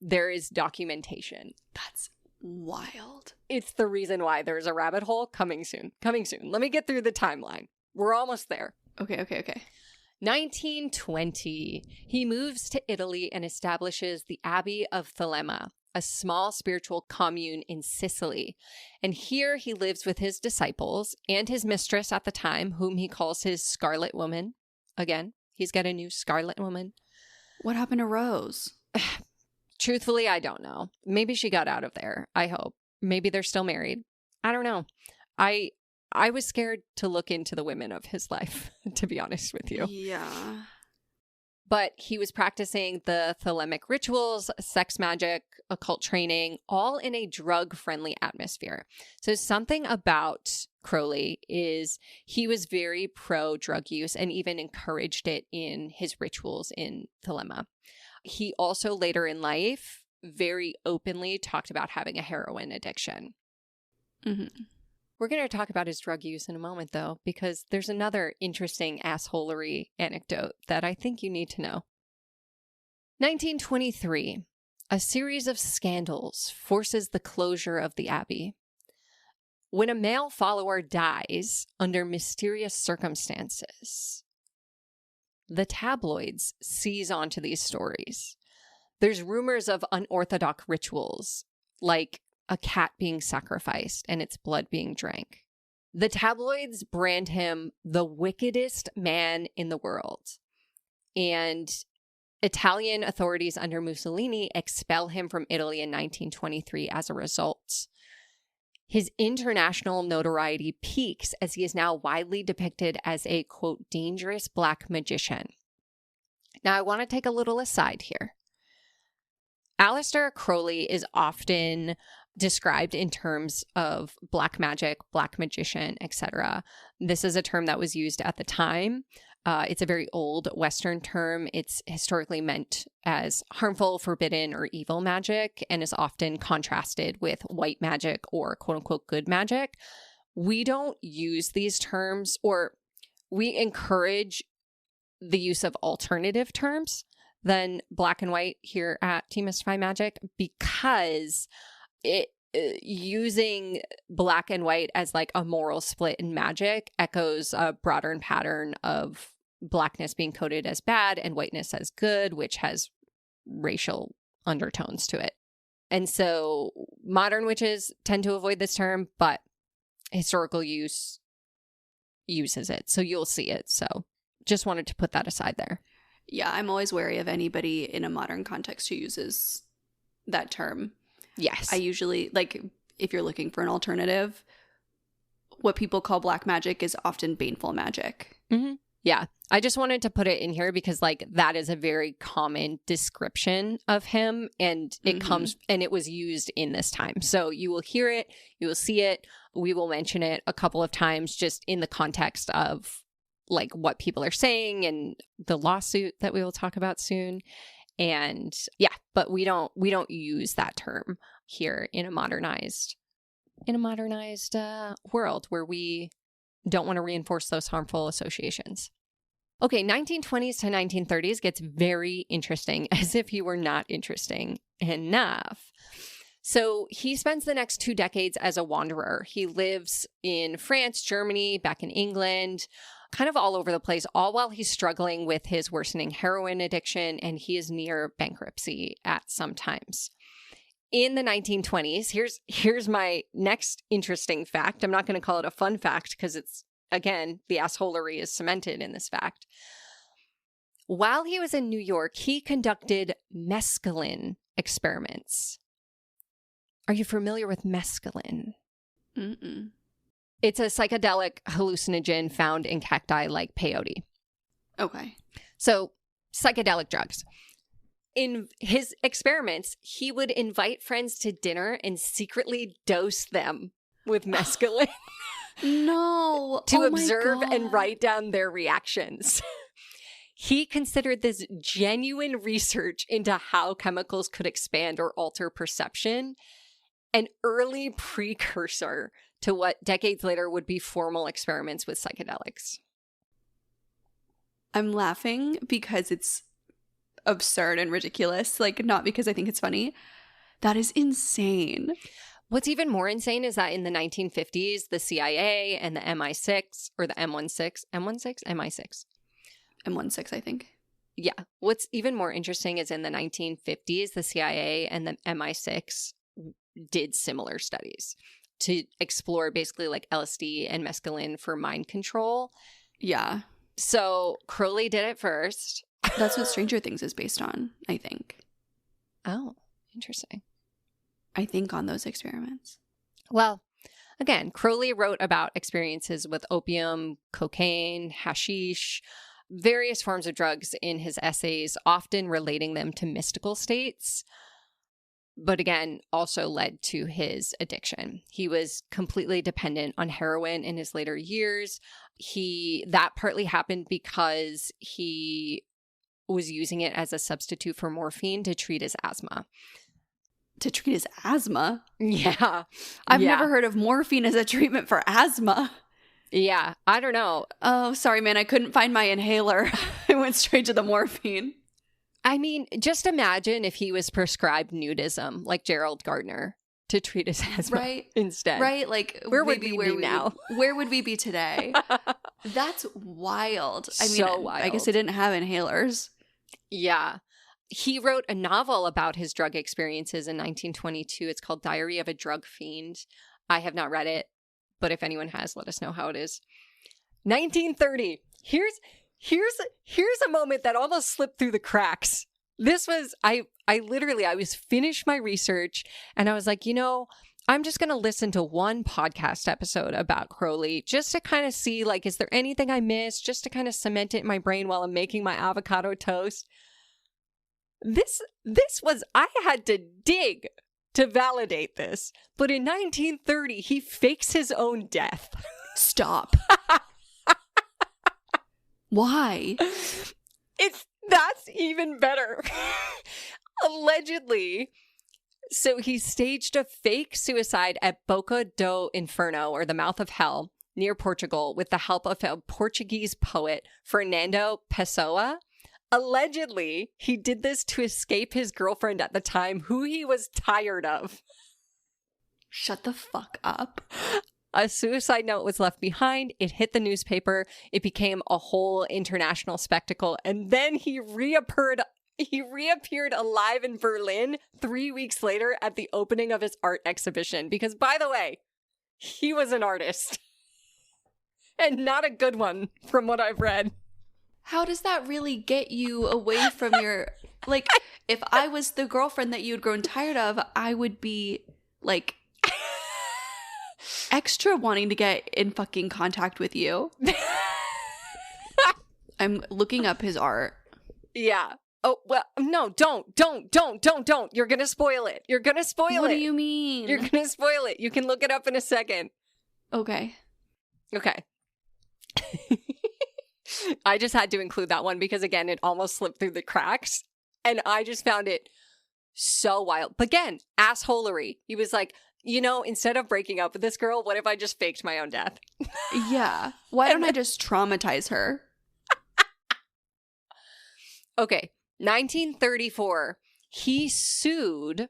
Speaker 3: There is documentation.
Speaker 1: That's wild.
Speaker 3: It's the reason why there's a rabbit hole coming soon. Coming soon. Let me get through the timeline. We're almost there.
Speaker 1: Okay.
Speaker 3: 1920. He moves to Italy and establishes the Abbey of Thelema, a small spiritual commune in Sicily. And here he lives with his disciples and his mistress at the time, whom he calls his Scarlet Woman. Again, he's got a new Scarlet Woman.
Speaker 1: What happened to Rose?
Speaker 3: Truthfully, I don't know. Maybe she got out of there. I hope. Maybe they're still married. I don't know. I was scared to look into the women of his life, to be honest with you.
Speaker 1: Yeah.
Speaker 3: But he was practicing the Thelemic rituals, sex magic, occult training, all in a drug-friendly atmosphere. So something about Crowley is he was very pro-drug use and even encouraged it in his rituals in Thelema. He also later in life very openly talked about having a heroin addiction.
Speaker 1: Mm-hmm.
Speaker 3: We're going to talk about his drug use in a moment, though, because there's another interesting assholery anecdote that I think you need to know. 1923, a series of scandals forces the closure of the abbey. When a male follower dies under mysterious circumstances, the tabloids seize onto these stories. There's rumors of unorthodox rituals, like a cat being sacrificed and its blood being drank. The tabloids brand him the wickedest man in the world. And Italian authorities under Mussolini expel him from Italy in 1923 as a result. His international notoriety peaks as he is now widely depicted as a, quote, dangerous black magician. Now, I want to take a little aside here. Aleister Crowley is often described in terms of black magic, black magician, etc. This is a term that was used at the time. It's a very old Western term. It's historically meant as harmful, forbidden, or evil magic, and is often contrasted with white magic or quote-unquote good magic. We don't use these terms, or we encourage the use of alternative terms than black and white here at Demystify Magic, because using black and white as like a moral split in magic echoes a broader pattern of blackness being coded as bad and whiteness as good, which has racial undertones to it. And so modern witches tend to avoid this term, but historical use uses it. So you'll see it. So just wanted to put that aside there.
Speaker 1: Yeah, I'm always wary of anybody in a modern context who uses that term.
Speaker 3: Yes.
Speaker 1: I usually, like, if you're looking for an alternative, what people call black magic is often baneful magic.
Speaker 3: Mm-hmm. Yeah. I just wanted to put it in here because, like, that is a very common description of him, and it comes, and it was used in this time. So you will hear it, you will see it, we will mention it a couple of times just in the context of, like, what people are saying and the lawsuit that we will talk about soon. And yeah, but we don't use that term here in a modernized world where we don't want to reinforce those harmful associations. Okay, 1920s to 1930s gets very interesting, as if he were not interesting enough. So he spends the next 2 decades as a wanderer. He lives in France, Germany, back in England, kind of all over the place, all while he's struggling with his worsening heroin addiction, and he is near bankruptcy at some times. In the 1920s, here's my next interesting fact. I'm not going to call it a fun fact because it's, again, the assholery is cemented in this fact. While he was in New York, he conducted mescaline experiments. Are you familiar with mescaline?
Speaker 1: Mm-mm.
Speaker 3: It's a psychedelic hallucinogen found in cacti like peyote.
Speaker 1: Okay.
Speaker 3: So, psychedelic drugs. In his experiments, he would invite friends to dinner and secretly dose them with mescaline.
Speaker 1: No.
Speaker 3: To observe and write down their reactions. He considered this genuine research into how chemicals could expand or alter perception, an early precursor to what decades later would be formal experiments with psychedelics.
Speaker 1: I'm laughing because it's absurd and ridiculous, like not because I think it's funny. That is insane.
Speaker 3: What's even more insane is that in the 1950s, the CIA and the MI6, or the M16, MI6?
Speaker 1: M16, I think.
Speaker 3: Yeah. What's even more interesting is in the 1950s, the CIA and the MI6 did similar studies to explore basically like LSD and mescaline for mind control.
Speaker 1: Yeah.
Speaker 3: So Crowley did it first.
Speaker 1: That's what Stranger Things is based on, I think.
Speaker 3: Oh, interesting.
Speaker 1: I think on those experiments.
Speaker 3: Well, again, Crowley wrote about experiences with opium, cocaine, hashish, various forms of drugs in his essays, often relating them to mystical states, but again, also led to his addiction. He was completely dependent on heroin in his later years. That partly happened because he was using it as a substitute for morphine to treat his asthma.
Speaker 1: To treat his asthma?
Speaker 3: Yeah.
Speaker 1: I've never heard of morphine as a treatment for asthma.
Speaker 3: Yeah, I don't know.
Speaker 1: Oh, sorry, man. I couldn't find my inhaler. I went straight to the morphine.
Speaker 3: I mean, just imagine if he was prescribed nudism like Gerald Gardner to treat his asthma instead.
Speaker 1: Right? Like,
Speaker 3: where would we be now?
Speaker 1: Where would we be today? That's wild. I mean,
Speaker 3: so wild.
Speaker 1: I guess they didn't have inhalers.
Speaker 3: Yeah. He wrote a novel about his drug experiences in 1922. It's called Diary of a Drug Fiend. I have not read it, but if anyone has, let us know how it is. 1930. Here's a moment that almost slipped through the cracks. This was, I was finished my research and I was like, I'm just going to listen to one podcast episode about Crowley just to kind of see, like, is there anything I missed? Just to kind of cement it in my brain while I'm making my avocado toast. This was, I had to dig to validate this. But in 1930, he fakes his own death.
Speaker 1: Stop. Why?
Speaker 3: That's even better. Allegedly. So he staged a fake suicide at Boca do Inferno, or the Mouth of Hell, near Portugal, with the help of a Portuguese poet, Fernando Pessoa. Allegedly, he did this to escape his girlfriend at the time, who he was tired of.
Speaker 1: Shut the fuck up.
Speaker 3: A suicide note was left behind. It hit the newspaper. It became a whole international spectacle. And then he reappeared alive in Berlin 3 weeks later at the opening of his art exhibition. Because, by the way, he was an artist. And not a good one, from what I've read.
Speaker 1: How does that really get you away from your... Like, if I was the girlfriend that you had grown tired of, I would be, like... extra wanting to get in fucking contact with you. I'm looking up his art.
Speaker 3: Yeah. Oh, well, no, don't. You're going to spoil it.
Speaker 1: What do you mean?
Speaker 3: You're going to spoil it. You can look it up in a second.
Speaker 1: Okay.
Speaker 3: I just had to include that one because, again, it almost slipped through the cracks. And I just found it so wild. But again, assholery. He was like, instead of breaking up with this girl, what if I just faked my own death?
Speaker 1: Yeah. Why don't I just traumatize her?
Speaker 3: Okay, 1934, he sued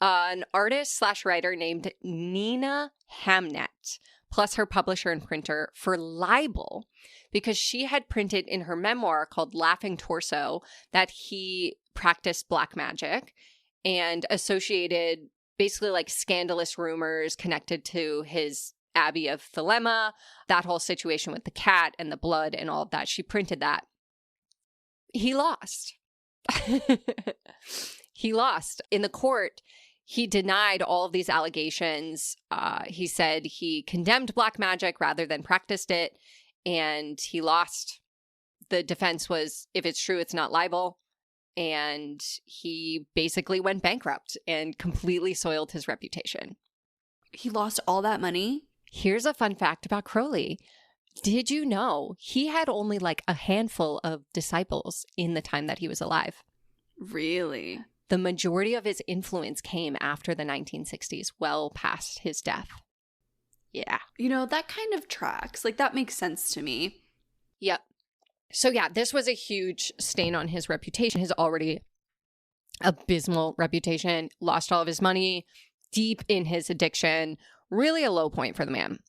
Speaker 3: an artist/writer named Nina Hamnet, plus her publisher and printer, for libel because she had printed in her memoir called Laughing Torso that he practiced black magic and associated basically like scandalous rumors connected to his Abbey of Thelema, that whole situation with the cat and the blood and all of that. She printed that. He lost. He lost. In the court, he denied all of these allegations. He said he condemned black magic rather than practiced it, and he lost. The defense was, if it's true, it's not libel. And he basically went bankrupt and completely soiled his reputation.
Speaker 1: He lost all that money?
Speaker 3: Here's a fun fact about Crowley. Did you know he had only like a handful of disciples in the time that he was alive?
Speaker 1: Really?
Speaker 3: The majority of his influence came after the 1960s, well past his death. Yeah.
Speaker 1: You know, that kind of tracks. Like, that makes sense to me.
Speaker 3: Yep. So yeah, this was a huge stain on his reputation, his already abysmal reputation, lost all of his money, deep in his addiction, really a low point for the man.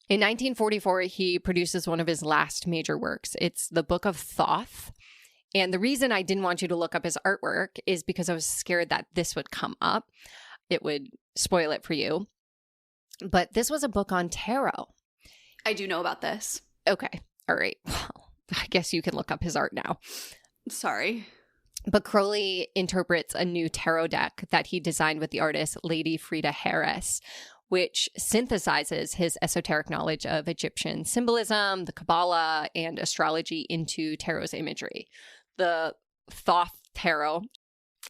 Speaker 3: In 1944, he produces one of his last major works. It's the Book of Thoth. And the reason I didn't want you to look up his artwork is because I was scared that this would come up. It would spoil it for you. But this was a book on tarot.
Speaker 1: I do know about this.
Speaker 3: Okay. All right. Well, I guess you can look up his art now.
Speaker 1: Sorry.
Speaker 3: But Crowley interprets a new tarot deck that he designed with the artist Lady Frida Harris, which synthesizes his esoteric knowledge of Egyptian symbolism, the Kabbalah, and astrology into tarot's imagery. The Thoth Tarot,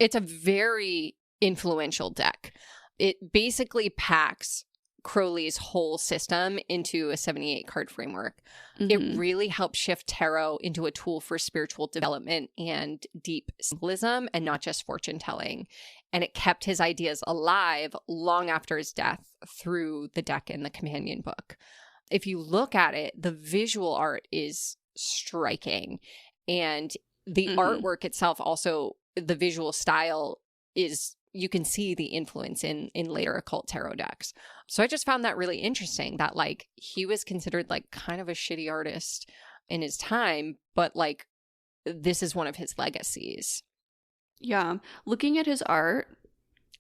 Speaker 3: it's a very influential deck. It basically packs Crowley's whole system into a 78-card framework. Mm-hmm. It really helps shift tarot into a tool for spiritual development and deep symbolism and not just fortune-telling. And it kept his ideas alive long after his death through the deck and the companion book. If you look at it, the visual art is striking. And the artwork itself also, the visual style is, you can see the influence in later occult tarot decks. So I just found that really interesting that like he was considered like kind of a shitty artist in his time, but like this is one of his legacies.
Speaker 1: Yeah. Looking at his art.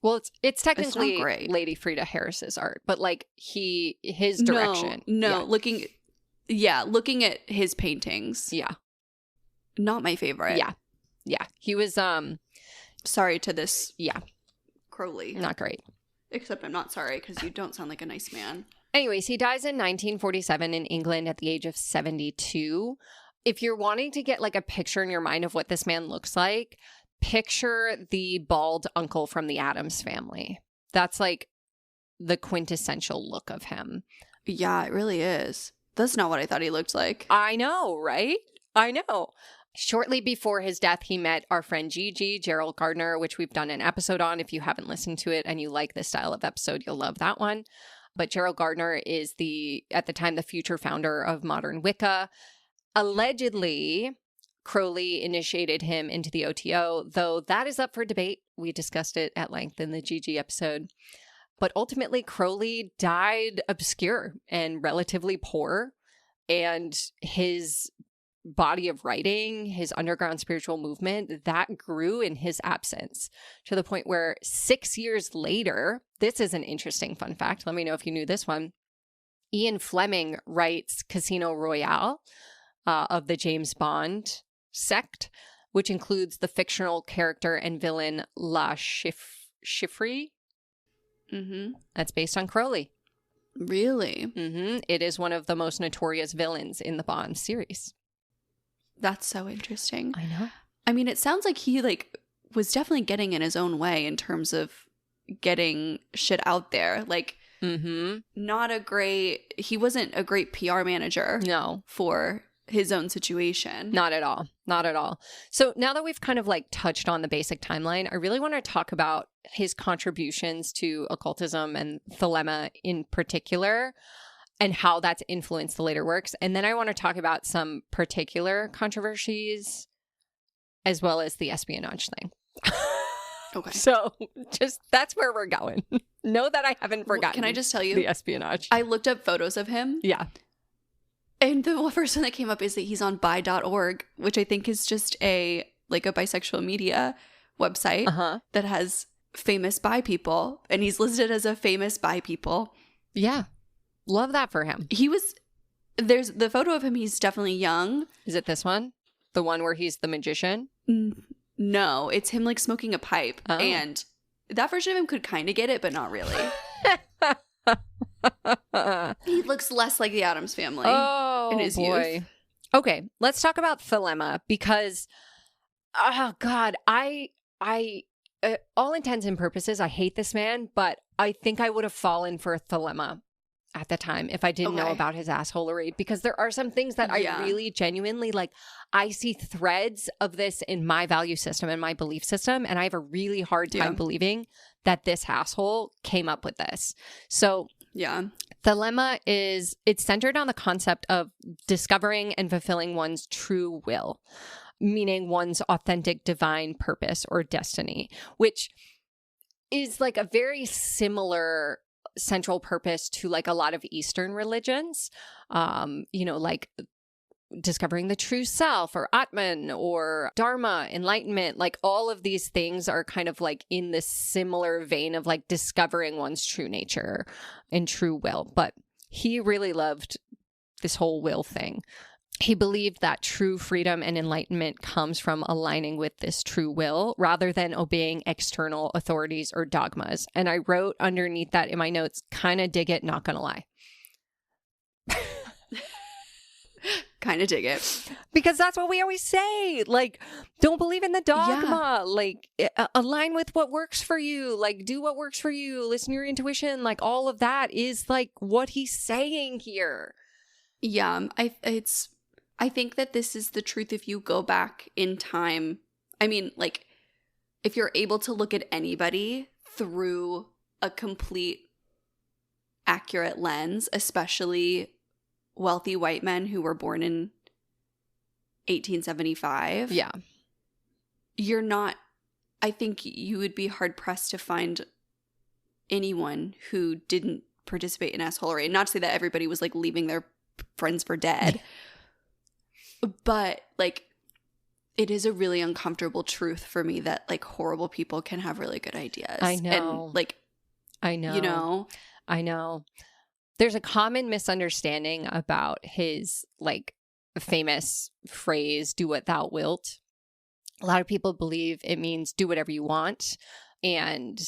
Speaker 3: Well, it's technically Lady Frida Harris's art, but like his direction.
Speaker 1: No. Yeah. Looking at his paintings.
Speaker 3: Yeah.
Speaker 1: Not my favorite.
Speaker 3: Yeah. Yeah. He was
Speaker 1: sorry to this.
Speaker 3: Yeah.
Speaker 1: Crowley.
Speaker 3: Not great.
Speaker 1: Except I'm not sorry because you don't sound like a nice man.
Speaker 3: Anyways, he dies in 1947 in England at the age of 72. If you're wanting to get like a picture in your mind of what this man looks like, picture the bald uncle from the Addams Family. That's like the quintessential look of him.
Speaker 1: Yeah, it really is. That's not what I thought he looked like.
Speaker 3: I know, right? I know. Shortly before his death, he met our friend Gigi, Gerald Gardner, which we've done an episode on. If you haven't listened to it and you like this style of episode, you'll love that one. But Gerald Gardner is at the time, the future founder of modern Wicca. Allegedly, Crowley initiated him into the OTO, though that is up for debate. We discussed it at length in the Gigi episode. But ultimately, Crowley died obscure and relatively poor, and his body of writing, his underground spiritual movement, that grew in his absence to the point where 6 years later, this is an interesting fun fact. Let me know if you knew this one. Ian Fleming writes Casino Royale of the James Bond sect, which includes the fictional character and villain La Chiffre.
Speaker 1: Mm-hmm.
Speaker 3: That's based on Crowley.
Speaker 1: Really?
Speaker 3: Mm-hmm. It is one of the most notorious villains in the Bond series.
Speaker 1: That's so interesting.
Speaker 3: I know.
Speaker 1: I mean, it sounds like he like was definitely getting in his own way in terms of getting shit out there. Like, he wasn't a great PR manager.
Speaker 3: No.
Speaker 1: For his own situation.
Speaker 3: Not at all. Not at all. So now that we've kind of like touched on the basic timeline, I really want to talk about his contributions to occultism and Thelema in particular, and how that's influenced the later works. And then I want to talk about some particular controversies as well as the espionage thing.
Speaker 1: Okay.
Speaker 3: So just that's where we're going. Know that I haven't forgotten.
Speaker 1: Can I just tell you?
Speaker 3: The espionage.
Speaker 1: I looked up photos of him.
Speaker 3: Yeah.
Speaker 1: And the first one that came up is that he's on bi.org, which I think is just a bisexual media website that has famous bi people. And he's listed as a famous bi people.
Speaker 3: Yeah. Love that for him.
Speaker 1: There's the photo of him. He's definitely young.
Speaker 3: Is it this one? The one where he's the magician?
Speaker 1: No, it's him like smoking a pipe. Oh. And that version of him could kind of get it, but not really. He looks less like the Addams Family in his youth.
Speaker 3: Okay, let's talk about Thelema because, oh God, I all intents and purposes, I hate this man, but I think I would have fallen for Thelema at the time if I didn't know about his assholery, because there are some things that I really genuinely like. I see threads of this in my value system and my belief system, and I have a really hard time believing that this asshole came up with this. So Thelema it's centered on the concept of discovering and fulfilling one's true will, meaning one's authentic divine purpose or destiny, which is like a very similar central purpose to like a lot of Eastern religions, like discovering the true self or Atman or Dharma, enlightenment. Like all of these things are kind of like in this similar vein of like discovering one's true nature and true will. But he really loved this whole will thing. He believed that true freedom and enlightenment comes from aligning with this true will rather than obeying external authorities or dogmas. And I wrote underneath that in my notes, kind of dig it, not gonna lie.
Speaker 1: Kind of dig it.
Speaker 3: Because that's what we always say. Like, don't believe in the dogma. Yeah. Like, align with what works for you. Like, do what works for you. Listen to your intuition. Like, all of that is like what he's saying here.
Speaker 1: Yeah, I think that this is the truth if you go back in time. I mean, like, if you're able to look at anybody through a complete accurate lens, especially wealthy white men who were born in 1875.
Speaker 3: Yeah.
Speaker 1: I think you would be hard pressed to find anyone who didn't participate in assholery. And not to say that everybody was like leaving their friends for dead. But like, it is a really uncomfortable truth for me that like horrible people can have really good ideas.
Speaker 3: I know.
Speaker 1: And like,
Speaker 3: I know.
Speaker 1: You know?
Speaker 3: I know. There's a common misunderstanding about his like famous phrase, do what thou wilt. A lot of people believe it means do whatever you want. And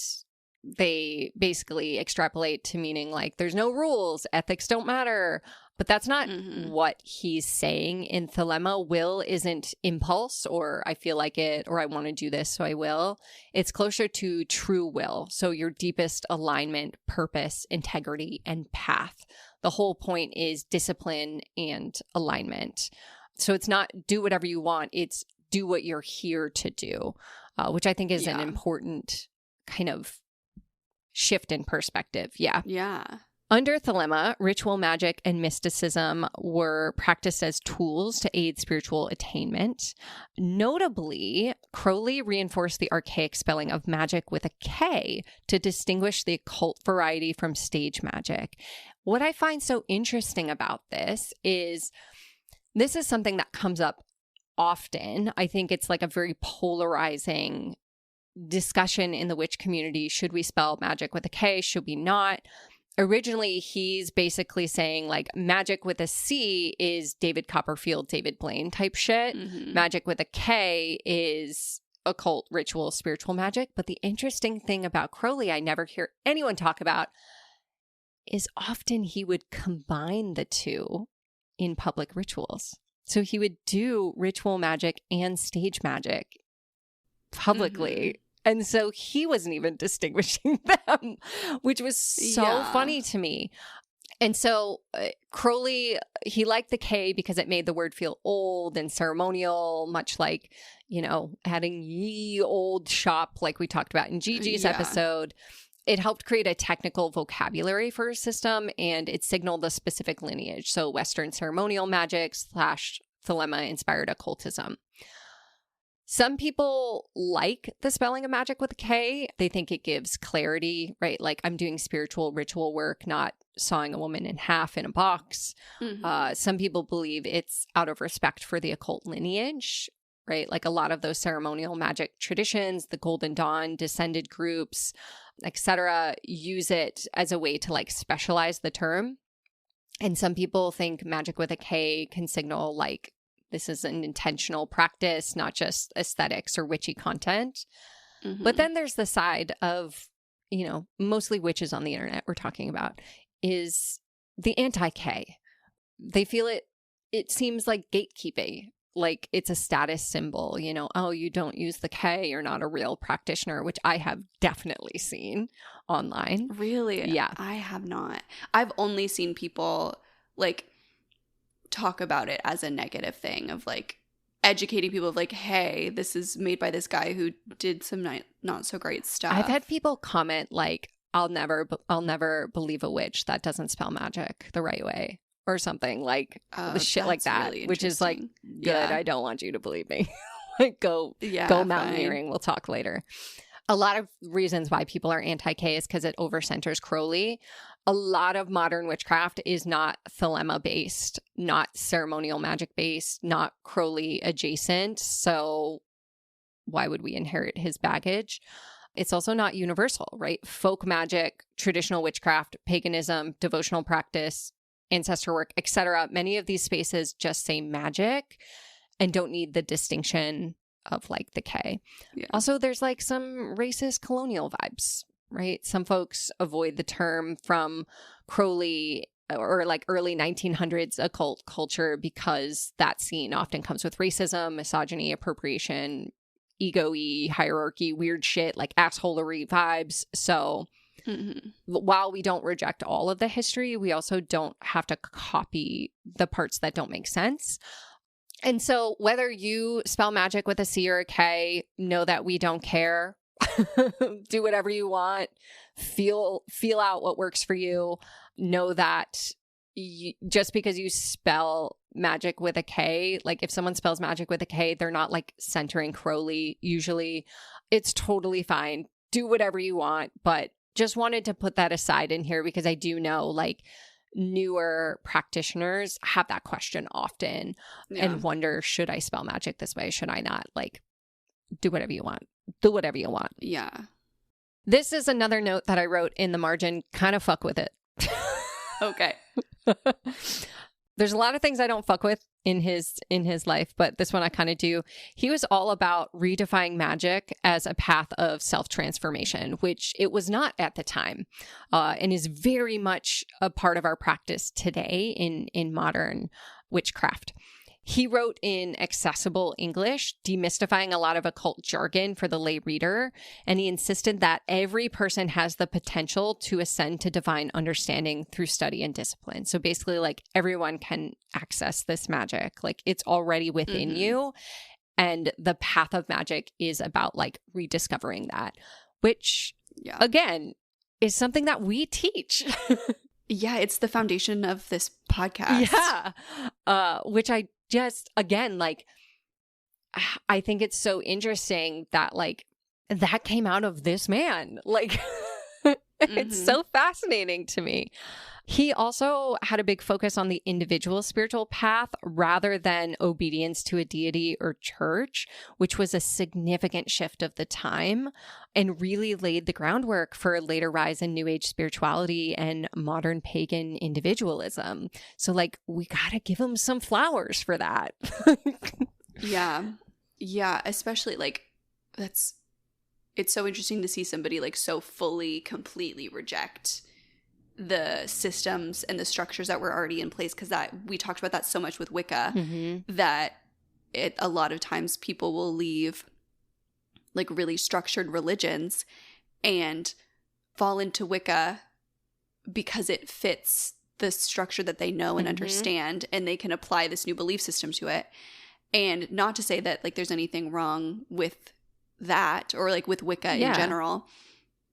Speaker 3: they basically extrapolate to meaning like there's no rules, ethics don't matter. But that's not what he's saying in Thelema. Will isn't impulse or I feel like it or I want to do this, so I will. It's closer to true will. So your deepest alignment, purpose, integrity, and path. The whole point is discipline and alignment. So it's not do whatever you want. It's do what you're here to do, which I think is an important kind of shift in perspective. Yeah.
Speaker 1: Yeah.
Speaker 3: Under Thelema, ritual magic and mysticism were practiced as tools to aid spiritual attainment. Notably, Crowley reinforced the archaic spelling of magic with a K to distinguish the occult variety from stage magic. What I find so interesting about this is something that comes up often. I think it's like a very polarizing discussion in the witch community. Should we spell magic with a K? Should we not? Originally, he's basically saying like magic with a C is David Copperfield, David Blaine type shit. Magic with a K is occult, ritual, spiritual magic. But the interesting thing about Crowley, I never hear anyone talk about, is often he would combine the two in public rituals. So he would do ritual magic and stage magic publicly. And so he wasn't even distinguishing them, which was so funny to me. And so Crowley, he liked the K because it made the word feel old and ceremonial, much like, adding ye old shop like we talked about in Gigi's episode. It helped create a technical vocabulary for his system, and it signaled a specific lineage. So Western ceremonial magic / Thelema-inspired occultism. Some people like the spelling of magic with a K. They think it gives clarity, right? Like I'm doing spiritual ritual work, not sawing a woman in half in a box. Some people believe it's out of respect for the occult lineage, right? Like a lot of those ceremonial magic traditions, the Golden Dawn, descended groups, etc., use it as a way to like specialize the term. And some people think magic with a K can signal like this is an intentional practice, not just aesthetics or witchy content. But then there's the side of, you know, mostly witches on the internet we're talking about, is the anti-K. They feel it seems like gatekeeping, like it's a status symbol, you know, oh, you don't use the K, you're not a real practitioner, which I have definitely seen online.
Speaker 1: Really?
Speaker 3: Yeah.
Speaker 1: I have not. I've only seen people like talk about it as a negative thing of like educating people of like, hey, this is made by this guy who did some not so great stuff.
Speaker 3: I've had people comment like, I'll never believe a witch that doesn't spell magic the right way or something like shit like that, really, which is like, good. Yeah. I don't want you to believe me. Like go mountaineering. We'll talk later. A lot of reasons why people are anti-K is because it overcenters Crowley. A lot of modern witchcraft is not Thelema based, not ceremonial magic based, not Crowley adjacent. So why would we inherit his baggage? It's also not universal, right? Folk magic, traditional witchcraft, paganism, devotional practice, ancestor work, etc. Many of these spaces just say magic and don't need the distinction of like the K. Yeah. Also, there's like some racist colonial vibes, right? Some folks avoid the term from Crowley or like early 1900s occult culture because that scene often comes with racism, misogyny, appropriation, ego-y, hierarchy, weird shit, like assholery vibes. So while we don't reject all of the history, we also don't have to copy the parts that don't make sense. And so whether you spell magic with a C or a K, know that we don't care. Do whatever you want. Feel out what works for you. Know that just because you spell magic with a K, like if someone spells magic with a K, they're not like centering Crowley usually. It's totally fine. Do whatever you want. But just wanted to put that aside in here because I do know like newer practitioners have that question often and wonder, should I spell magic this way? Should I not? Like, do whatever you want. Do whatever you want.
Speaker 1: Yeah.
Speaker 3: This is another note that I wrote in the margin. Kind of fuck with it.
Speaker 1: Okay.
Speaker 3: There's a lot of things I don't fuck with in his life, but this one I kind of do. He was all about redefining magic as a path of self-transformation, which it was not at the time, and is very much a part of our practice today in modern witchcraft. He wrote in accessible English, demystifying a lot of occult jargon for the lay reader, and he insisted that every person has the potential to ascend to divine understanding through study and discipline. So basically, like, everyone can access this magic. Like, it's already within you, and the path of magic is about, like, rediscovering that, which, again, is something that we teach.
Speaker 1: Yeah, it's the foundation of this podcast.
Speaker 3: Yeah, which I just, again, like, I think it's so interesting that, like, that came out of this man. Like, it's so fascinating to me. He also had a big focus on the individual spiritual path rather than obedience to a deity or church, which was a significant shift of the time and really laid the groundwork for a later rise in New Age spirituality and modern pagan individualism. So, like, we gotta give him some flowers for that.
Speaker 1: Yeah, especially, like, it's so interesting to see somebody, like, so fully, completely reject the systems and the structures that were already in place, because that we talked about that so much with Wicca, that a lot of times people will leave like really structured religions and fall into Wicca because it fits the structure that they know and understand, and they can apply this new belief system to it. And not to say that like there's anything wrong with that or like with Wicca in general,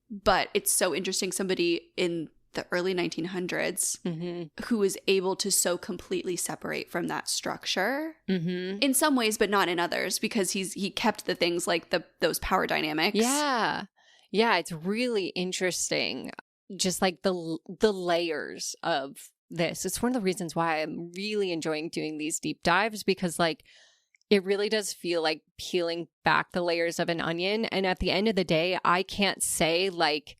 Speaker 1: but it's so interesting somebody in the early 1900s who was able to so completely separate from that structure in some ways, but not in others, because he kept the things like those power dynamics.
Speaker 3: Yeah. Yeah, it's really interesting. Just like the layers of this. It's one of the reasons why I'm really enjoying doing these deep dives, because like it really does feel like peeling back the layers of an onion. And at the end of the day, I can't say like,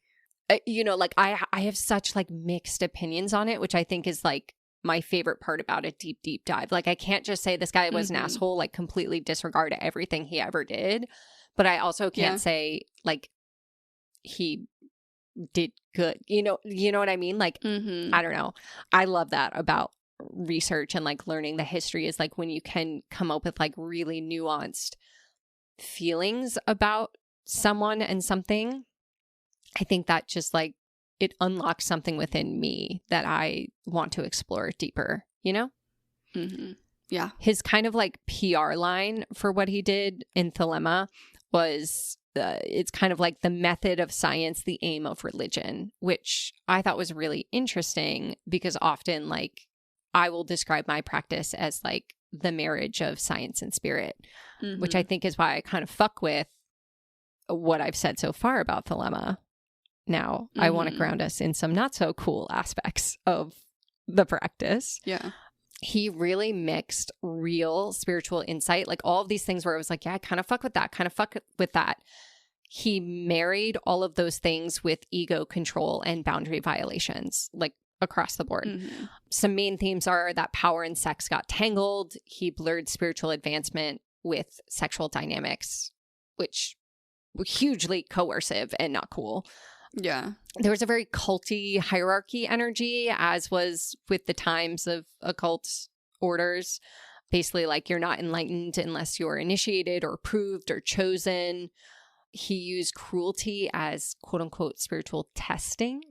Speaker 3: you know, like I have such like mixed opinions on it, which I think is like my favorite part about a deep dive. Like I can't just say this guy was an asshole, like completely disregard everything he ever did. But I also can't say like he did good. You know what I mean? Like, I don't know. I love that about research and like learning the history, is like when you can come up with like really nuanced feelings about someone and something. I think that just like it unlocks something within me that I want to explore deeper, you know?
Speaker 1: Yeah.
Speaker 3: His kind of like PR line for what he did in Thelema was it's kind of like the method of science, the aim of religion, which I thought was really interesting, because often like I will describe my practice as like the marriage of science and spirit, which I think is why I kind of fuck with what I've said so far about Thelema. Now, I want to ground us in some not so cool aspects of the practice.
Speaker 1: Yeah.
Speaker 3: He really mixed real spiritual insight, like all of these things where I was like, yeah, I kind of fuck with that, kind of fuck with that. He married all of those things with ego control and boundary violations, like across the board. Some main themes are that power and sex got tangled. He blurred spiritual advancement with sexual dynamics, which were hugely coercive and not cool.
Speaker 1: Yeah.
Speaker 3: There was a very culty hierarchy energy, as was with the times of occult orders. Basically, like, you're not enlightened unless you're initiated or approved or chosen. He used cruelty as quote unquote spiritual testing.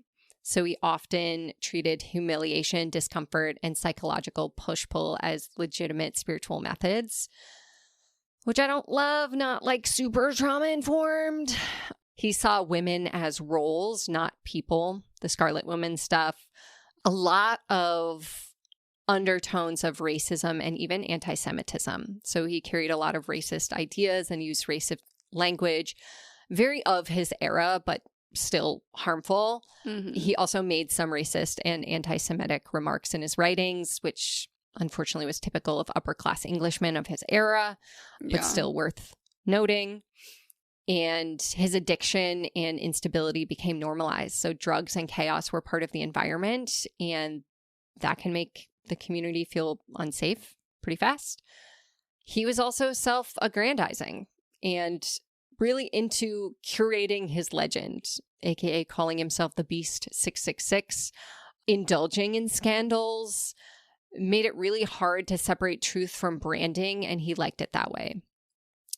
Speaker 3: So he often treated humiliation, discomfort, and psychological push-pull as legitimate spiritual methods, which I don't love, not like super trauma-informed. He saw women as roles, not people, the Scarlet Woman stuff. A lot of undertones of racism and even anti-Semitism. So he carried a lot of racist ideas and used racist language, very of his era, but still harmful. He also made some racist and anti-Semitic remarks in his writings, which unfortunately was typical of upper-class Englishmen of his era, but still worth noting. And his addiction and instability became normalized. So drugs and chaos were part of the environment, and that can make the community feel unsafe pretty fast. He was also self-aggrandizing and really into curating his legend, aka calling himself the Beast 666, indulging in scandals, made it really hard to separate truth from branding, and he liked it that way.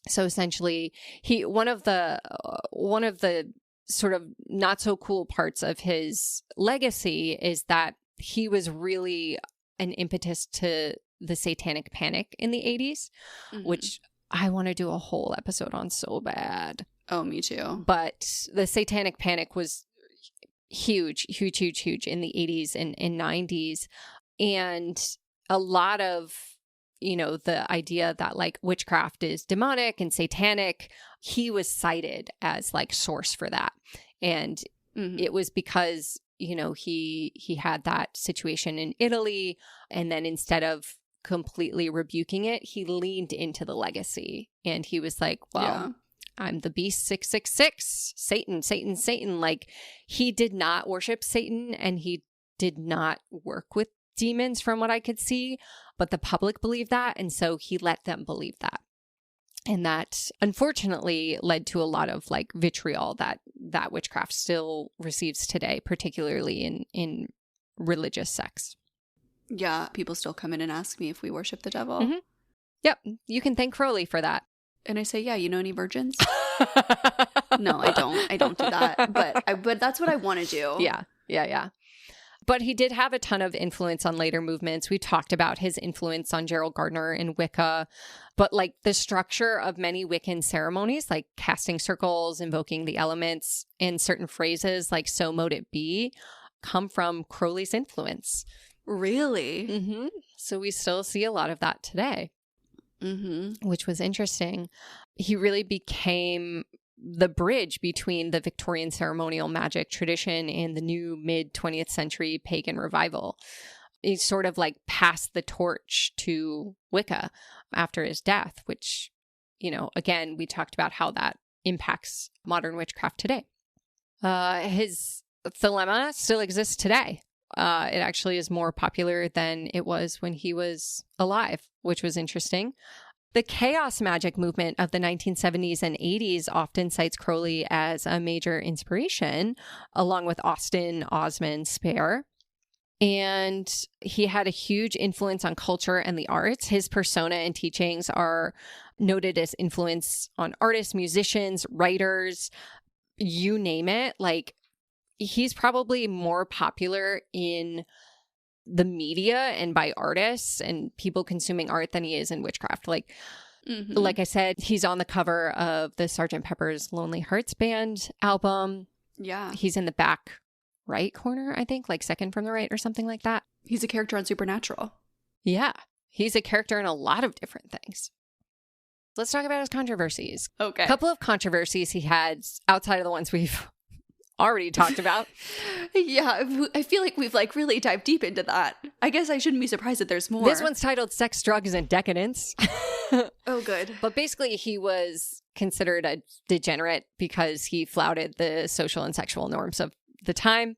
Speaker 3: So essentially, one of the sort of not so cool parts of his legacy is that he was really an impetus to the satanic panic in the 80s, which I want to do a whole episode on so bad.
Speaker 1: Oh, me too.
Speaker 3: But the satanic panic was huge in the 80s and 90s. And a lot of, you know, the idea that like witchcraft is demonic and satanic, he was cited as like source for that. And it was because, you know, he had that situation in Italy, and then instead of completely rebuking it, he leaned into the legacy, and he was like, well, I'm the Beast 666, Satan. Like, he did not worship Satan, and he did not work with demons from what I could see, but the public believed that, and so he let them believe that. And that unfortunately led to a lot of like vitriol that witchcraft still receives today, particularly in religious sects.
Speaker 1: Yeah, people still come in and ask me if we worship the devil.
Speaker 3: Yep, you can thank Crowley for that.
Speaker 1: And I say, yeah, you know any virgins? No, I don't. I don't do that. But that's what I want to do.
Speaker 3: Yeah. But he did have a ton of influence on later movements. We talked about his influence on Gerald Gardner and Wicca. But like the structure of many Wiccan ceremonies, like casting circles, invoking the elements, and certain phrases like "so mote it be," come from Crowley's influence.
Speaker 1: Really?
Speaker 3: Mm-hmm. So we still see a lot of that today, which was interesting. He really became the bridge between the Victorian ceremonial magic tradition and the new mid-20th century pagan revival. He sort of like passed the torch to Wicca after his death, which, you know, again, we talked about how that impacts modern witchcraft today. His Thelema still exists today. It actually is more popular than it was when he was alive, which was interesting. The chaos magic movement of the 1970s and 80s often cites Crowley as a major inspiration, along with Austin Osman Spare. And he had a huge influence on culture and the arts. His persona and teachings are noted as influence on artists, musicians, writers, you name it. Like, he's probably more popular in the media and by artists and people consuming art than he is in witchcraft. Like, like I said, he's on the cover of the Sgt. Pepper's Lonely Hearts Band album.
Speaker 1: Yeah.
Speaker 3: He's in the back right corner, I think, like second from the right or something like that.
Speaker 1: He's a character on Supernatural.
Speaker 3: Yeah. He's a character in a lot of different things. Let's talk about his controversies.
Speaker 1: Okay.
Speaker 3: A couple of controversies he had outside of the ones we've already talked about.
Speaker 1: Yeah, I feel like we've like really dived deep into that. I guess I shouldn't be surprised that there's more.
Speaker 3: This one's titled Sex, Drugs, and Decadence.
Speaker 1: Oh, good.
Speaker 3: But basically, he was considered a degenerate because he flouted the social and sexual norms of the time.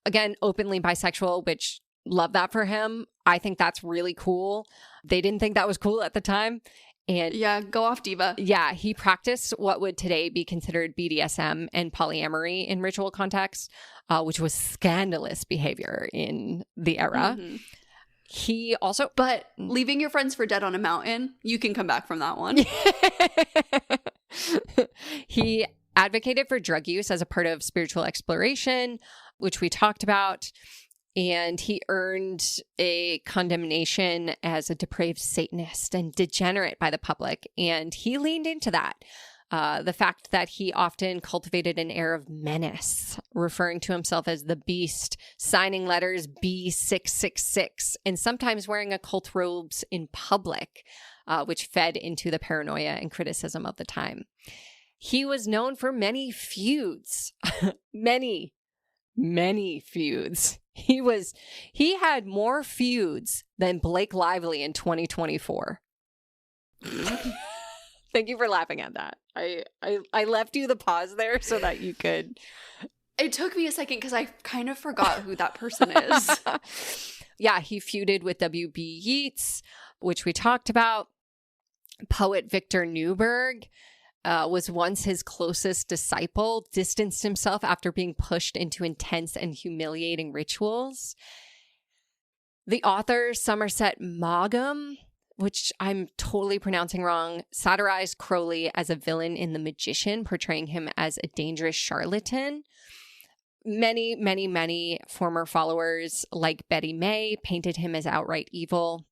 Speaker 3: Again, openly bisexual, which love that for him. I think that's really cool. They didn't think that was cool at the time. And
Speaker 1: yeah, go off, diva.
Speaker 3: Yeah, he practiced what would today be considered BDSM and polyamory in ritual context, which was scandalous behavior in the era. He also...
Speaker 1: But leaving your friends for dead on a mountain, you can come back from that one.
Speaker 3: He advocated for drug use as a part of spiritual exploration, which we talked about. And he earned a condemnation as a depraved Satanist and degenerate by the public. And he leaned into that. The fact that he often cultivated an air of menace, referring to himself as the beast, signing letters B666, and sometimes wearing occult robes in public, which fed into the paranoia and criticism of the time. He was known for many feuds, many feuds. He had more feuds than Blake Lively in 2024. Thank you for laughing at that. I left you the pause there so that you could.
Speaker 1: It took me a second because I kind of forgot who that person is.
Speaker 3: Yeah, he feuded with W.B. Yeats, which we talked about. Poet Victor Newberg was once his closest disciple, distanced himself after being pushed into intense and humiliating rituals. The author Somerset Maugham, which I'm totally pronouncing wrong, satirized Crowley as a villain in The Magician, portraying him as a dangerous charlatan. Many former followers, like Betty May, painted him as outright evil.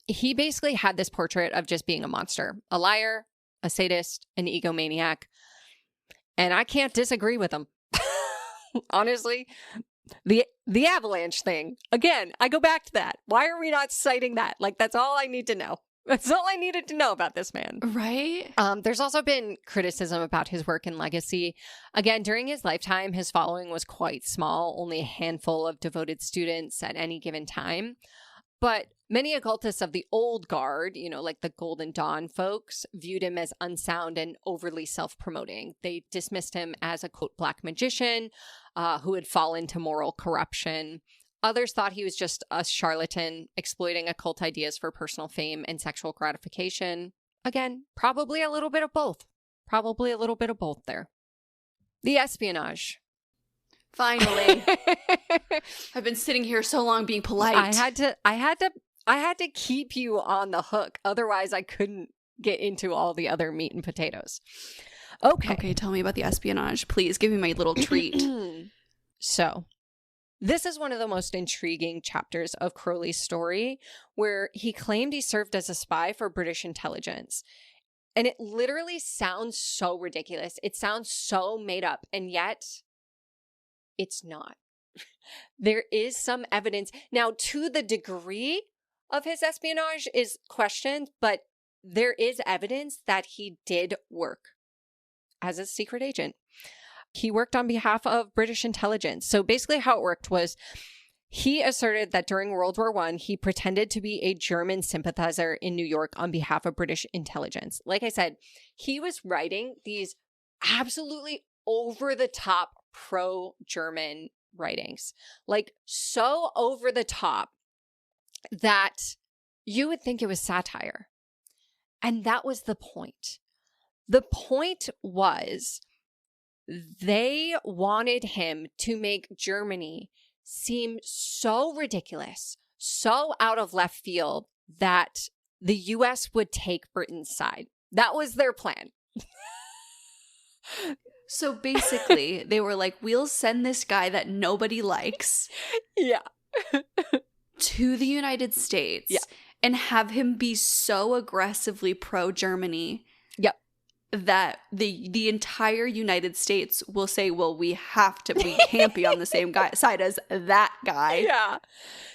Speaker 3: He basically had this portrait of just being a monster, a liar, a sadist, an egomaniac. And I can't disagree with him. Honestly, the avalanche thing. Again, I go back to that. Why are we not citing that? Like, that's all I need to know. That's all I needed to know about this man.
Speaker 1: Right?
Speaker 3: There's also been criticism about his work and legacy. Again, during his lifetime, his following was quite small, only a handful of devoted students at any given time. But many occultists of the old guard, you know, like the Golden Dawn folks, viewed him as unsound and overly self-promoting. They dismissed him as a, quote, black magician who had fallen into moral corruption. Others thought he was just a charlatan exploiting occult ideas for personal fame and sexual gratification. Again, probably a little bit of both. Probably a little bit of both there. The espionage.
Speaker 1: Finally. I've been sitting here so long being polite.
Speaker 3: I had to keep you on the hook. Otherwise, I couldn't get into all the other meat and potatoes. Okay,
Speaker 1: tell me about the espionage. Please give me my little treat.
Speaker 3: So, this is one of the most intriguing chapters of Crowley's story, where he claimed he served as a spy for British intelligence. And it literally sounds so ridiculous. It sounds so made up, and yet it's not. there is some evidence. Now, to the degree of his espionage is questioned, but there is evidence that he did work as a secret agent. He worked on behalf of British intelligence. So basically how it worked was he asserted that during World War I, he pretended to be a German sympathizer in New York on behalf of British intelligence. Like I said, he was writing these absolutely over-the-top pro-German writings. Like, so over-the-top that you would think it was satire. And that was the point. The point was they wanted him to make Germany seem so ridiculous, so out of left field that the US would take Britain's side. That was their plan.
Speaker 1: So basically, they were like, we'll send this guy that nobody likes to the United States and have him be so aggressively pro-Germany that the entire United States will say, well, we can't be on the same side as that guy.
Speaker 3: Yeah.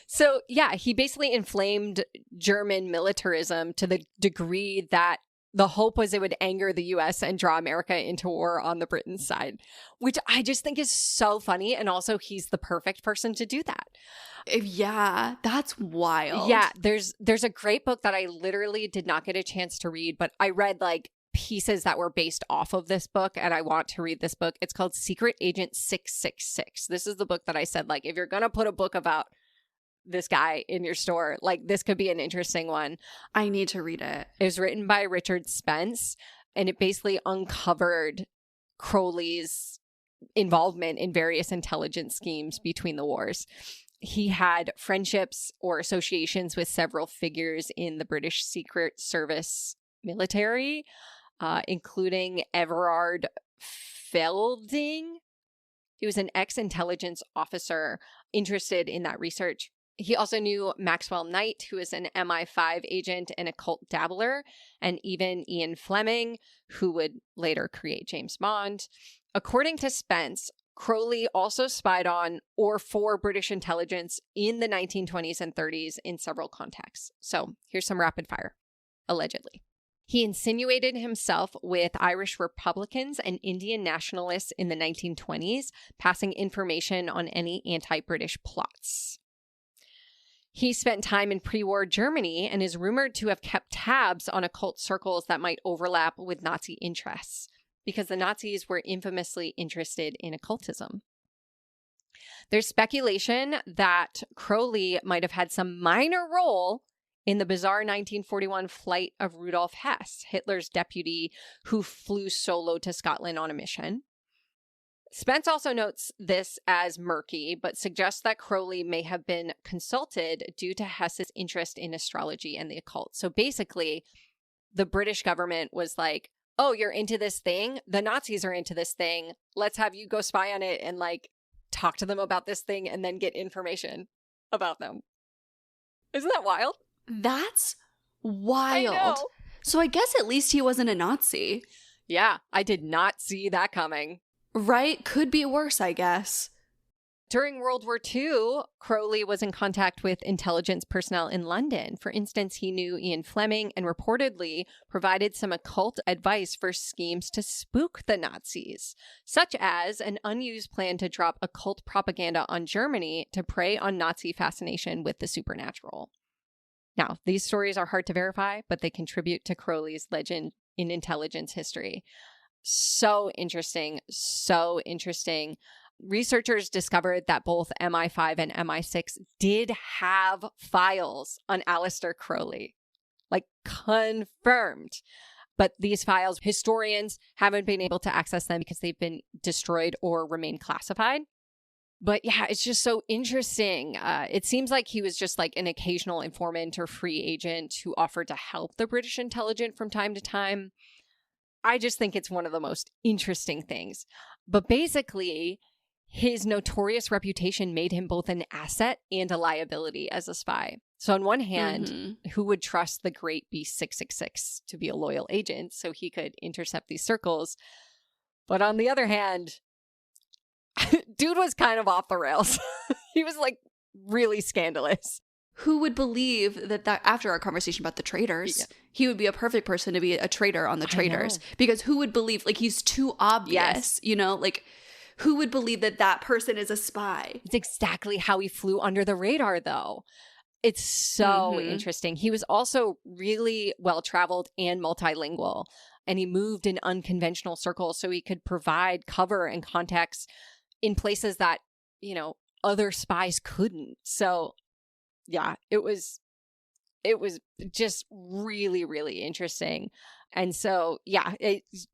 Speaker 3: So, he basically inflamed German militarism to the degree that the hope was it would anger the US and draw America into war on the Britain side, which I just think is so funny. And also, he's the perfect person to do that.
Speaker 1: Yeah, that's wild.
Speaker 3: Yeah, there's a great book that I literally did not get a chance to read, but I read like pieces that were based off of this book, and I want to read this book. It's called Secret Agent 666. This is the book that I said, like, if you're going to put a book about this guy in your store, like, this could be an interesting one.
Speaker 1: I need to read it.
Speaker 3: It was written by Richard Spence, and it basically uncovered Crowley's involvement in various intelligence schemes between the wars. He had friendships or associations with several figures in the British Secret Service military, including Everard Felding. He was an ex-intelligence officer interested in that research. He also knew Maxwell Knight, who is an MI5 agent and occult dabbler, and even Ian Fleming, who would later create James Bond. According to Spence, Crowley also spied on or for British intelligence in the 1920s and 30s in several contexts. So here's some rapid fire, allegedly. He insinuated himself with Irish Republicans and Indian nationalists in the 1920s, passing information on any anti-British plots. He spent time in pre-war Germany and is rumored to have kept tabs on occult circles that might overlap with Nazi interests, because the Nazis were infamously interested in occultism. There's speculation that Crowley might have had some minor role in the bizarre 1941 flight of Rudolf Hess, Hitler's deputy who flew solo to Scotland on a mission. Spence also notes this as murky, but suggests that Crowley may have been consulted due to Hess's interest in astrology and the occult. So basically, the British government was like, oh, you're into this thing? The Nazis are into this thing. Let's have you go spy on it and like talk to them about this thing and then get information about them. Isn't that wild?
Speaker 1: That's wild.
Speaker 3: I know.
Speaker 1: So I guess at least he wasn't a Nazi.
Speaker 3: Yeah, I did not see that coming.
Speaker 1: Right? Could be worse, I guess.
Speaker 3: During World War II, Crowley was in contact with intelligence personnel in London. For instance, he knew Ian Fleming and reportedly provided some occult advice for schemes to spook the Nazis, such as an unused plan to drop occult propaganda on Germany to prey on Nazi fascination with the supernatural. Now, these stories are hard to verify, but they contribute to Crowley's legend in intelligence history. So interesting, so interesting. Researchers discovered that both MI5 and MI6 did have files on Aleister Crowley, like confirmed. But these files, historians haven't been able to access them because they've been destroyed or remain classified. But yeah, it's just so interesting. It seems like he was just like an occasional informant or free agent who offered to help the British intelligence from time to time. I just think it's one of the most interesting things. But basically, his notorious reputation made him both an asset and a liability as a spy. So on one hand, who would trust the great Beast 666 to be a loyal agent so he could intercept these circles? But on the other hand, dude was kind of off the rails. He was like really scandalous.
Speaker 1: Who would believe that after our conversation about the traitors, he would be a perfect person to be a traitor on the traitors? Because who would believe, like, he's too obvious, you know, like, who would believe that that person is a spy?
Speaker 3: It's exactly how he flew under the radar, though. It's so interesting. He was also really well-traveled and multilingual, and he moved in unconventional circles so he could provide cover and context in places that, you know, other spies couldn't. So yeah, it was just really, really interesting. And so, yeah,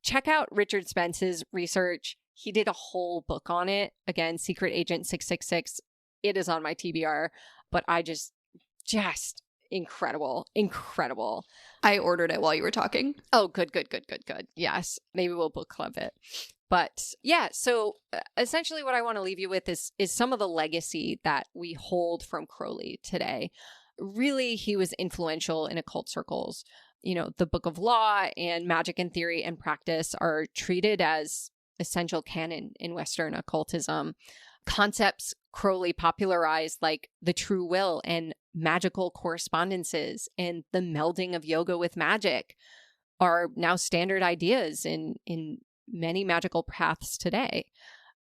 Speaker 3: check out Richard Spence's research. He did a whole book on it. Again, Secret Agent 666. It is on my TBR, but I just incredible.
Speaker 1: I ordered it while you were talking.
Speaker 3: Oh, good. Yes. Maybe we'll book club it. But yeah, so essentially what I want to leave you with is some of the legacy that we hold from Crowley today. Really, he was influential in occult circles. You know, the Book of Law and Magic in Theory and Practice are treated as essential canon in Western occultism. Concepts Crowley popularized, like the true will and magical correspondences and the melding of yoga with magic, are now standard ideas in many magical paths today.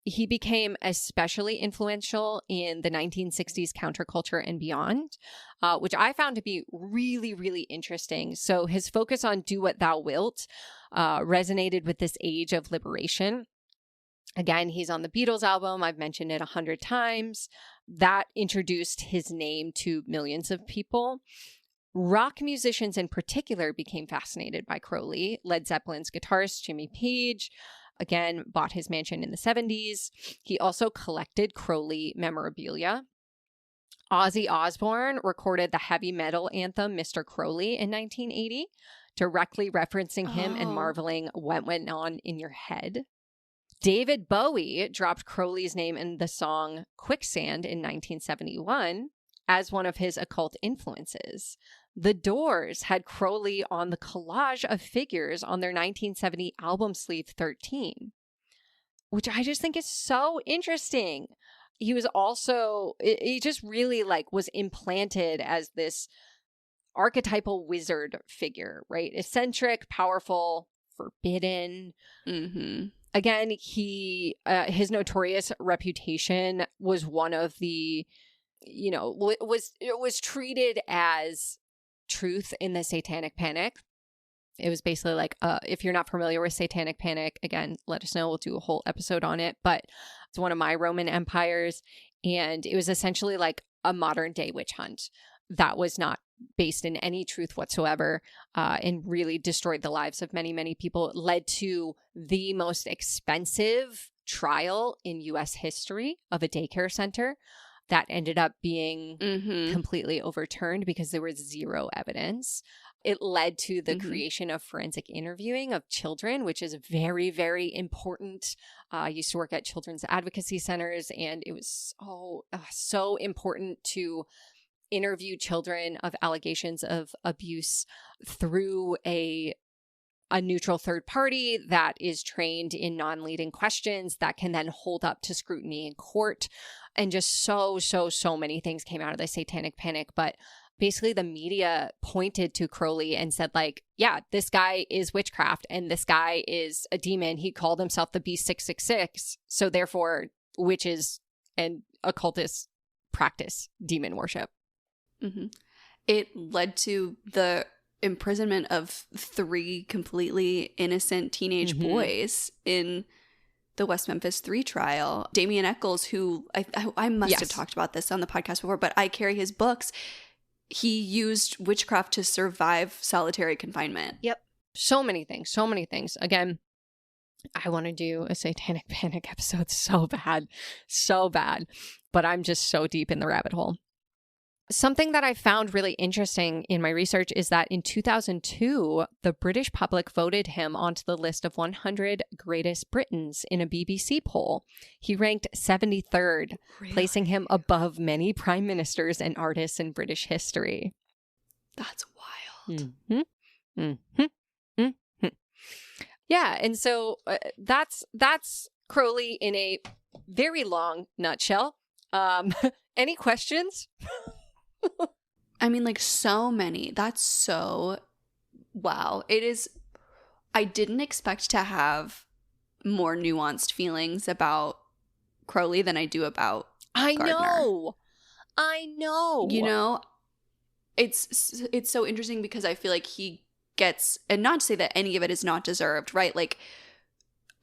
Speaker 3: He became especially influential in the 1960s counterculture and beyond, which I found to be really, really interesting. So his focus on do what thou wilt resonated with this age of liberation. Again, he's on the Beatles album. I've mentioned it 100 times. That introduced his name to millions of people. Rock musicians in particular became fascinated by Crowley. Led Zeppelin's guitarist, Jimmy Page, again, bought his mansion in the 70s. He also collected Crowley memorabilia. Ozzy Osbourne recorded the heavy metal anthem Mr. Crowley in 1980, directly referencing him and marveling what went on in your head. David Bowie dropped Crowley's name in the song Quicksand in 1971 as one of his occult influences. The Doors had Crowley on the collage of figures on their 1970 album sleeve 13, which I just think is so interesting. He was also, he just really like was implanted as this archetypal wizard figure, right? Eccentric, powerful, forbidden. Again, his notorious reputation was one of the, you know, it was treated as truth in the Satanic Panic. It was basically like, if you're not familiar with Satanic Panic, again, let us know. We'll do a whole episode on it. But it's one of my Roman empires. And it was essentially like a modern day witch hunt that was not based in any truth whatsoever, and really destroyed the lives of many, many people. It led to the most expensive trial in U.S. history of a daycare center that ended up being completely overturned because there was zero evidence. It led to the creation of forensic interviewing of children, which is very, very important. I used to work at children's advocacy centers, and it was so important to interview children of allegations of abuse through a neutral third party that is trained in non-leading questions that can then hold up to scrutiny in court. And just so many things came out of the Satanic Panic. But basically the media pointed to Crowley and said, like, yeah, this guy is witchcraft and this guy is a demon. He called himself the Beast 666. So therefore, witches and occultists practice demon worship.
Speaker 1: It led to the imprisonment of 3 completely innocent teenage boys in the West Memphis 3 trial. Damien Eccles, who I must have talked about this on the podcast before, but I carry his books. He used witchcraft to survive solitary confinement.
Speaker 3: Yep. So many things. Again, I want to do a Satanic Panic episode so bad. But I'm just so deep in the rabbit hole. Something that I found really interesting in my research is that in 2002, the British public voted him onto the list of 100 greatest Britons in a BBC poll. He ranked 73rd, placing him above many prime ministers and artists in British history.
Speaker 1: That's wild.
Speaker 3: Yeah, and so that's Crowley in a very long nutshell. Any questions?
Speaker 1: I mean, like, so many. That's so, wow. It is, I didn't expect to have more nuanced feelings about Crowley than I do about Gardner.
Speaker 3: I know.
Speaker 1: You know, it's so interesting because I feel like he gets, and not to say that any of it is not deserved, right? Like,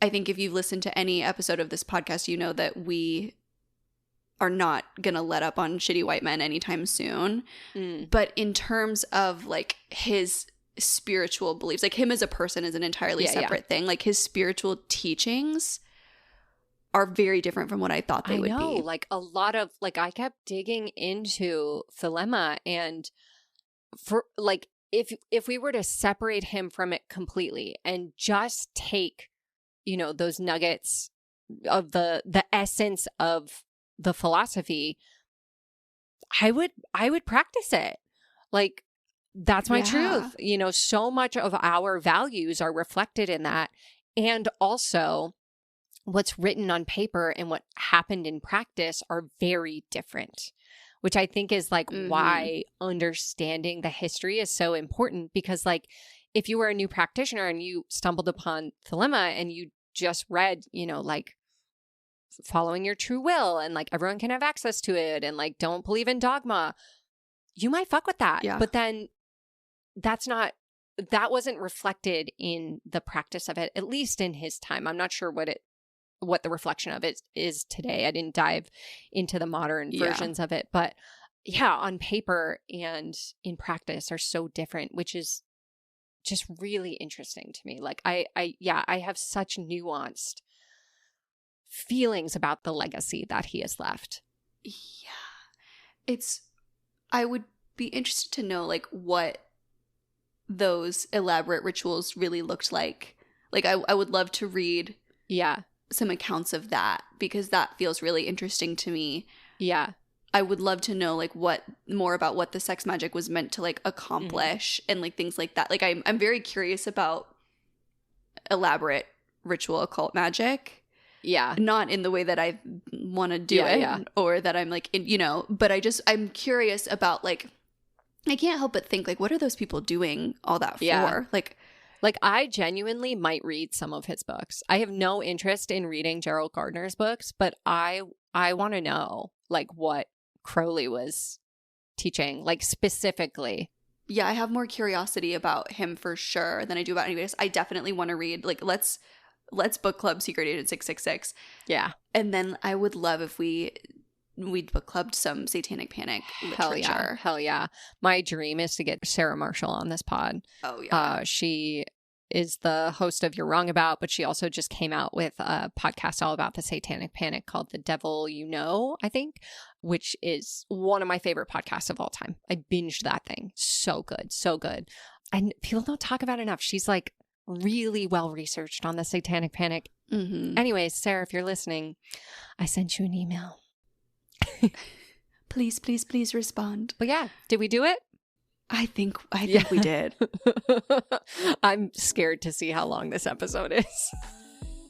Speaker 1: I think if you've listened to any episode of this podcast, you know that we are not going to let up on shitty white men anytime soon. But in terms of like his spiritual beliefs, like him as a person is an entirely separate thing. Like his spiritual teachings are very different from what I thought they would be.
Speaker 3: Like a lot of, like, I kept digging into Thelema, and for like, if we were to separate him from it completely and just take, you know, those nuggets of the essence of the philosophy, I would practice it. Like, that's my truth. You know, so much of our values are reflected in that. And also what's written on paper and what happened in practice are very different, which I think is like why understanding the history is so important. Because like, if you were a new practitioner and you stumbled upon Thelema and you just read, you know, like, following your true will and like everyone can have access to it and like don't believe in dogma, you might fuck with that. But then that wasn't reflected in the practice of it, at least in his time. I'm not sure what the reflection of it is today. I didn't dive into the modern versions of it, but yeah, on paper and in practice are so different, which is just really interesting to me. Like I have such nuanced feelings about the legacy that he has left.
Speaker 1: I would be interested to know like what those elaborate rituals really looked like. Like I would love to read some accounts of that, because that feels really interesting to me. I would love to know like more about what the sex magic was meant to like accomplish and like things like that. Like I'm very curious about elaborate ritual occult magic. Not in the way that I want to do it or that I'm like, you know, but I'm curious about like, I can't help but think like, what are those people doing all that for?
Speaker 3: Like I genuinely might read some of his books. I have no interest in reading Gerald Gardner's books, but I want to know like what Crowley was teaching, like specifically.
Speaker 1: Yeah, I have more curiosity about him for sure than I do about anybody else. I definitely want to read, like, let's book club Secret Agent 666.
Speaker 3: Yeah.
Speaker 1: And then I would love if we'd book clubbed some Satanic Panic literature.
Speaker 3: Hell yeah. My dream is to get Sarah Marshall on this pod.
Speaker 1: Oh, yeah.
Speaker 3: She is the host of You're Wrong About, but she also just came out with a podcast all about the Satanic Panic called The Devil You Know, I think, which is one of my favorite podcasts of all time. I binged that thing. So good. So good. And people don't talk about it enough. She's like really well researched on the Satanic Panic. Anyways, Sarah, if you're listening, I sent you an email.
Speaker 1: Please respond.
Speaker 3: But yeah, did we do it?
Speaker 1: I think we did.
Speaker 3: I'm scared to see how long this episode is.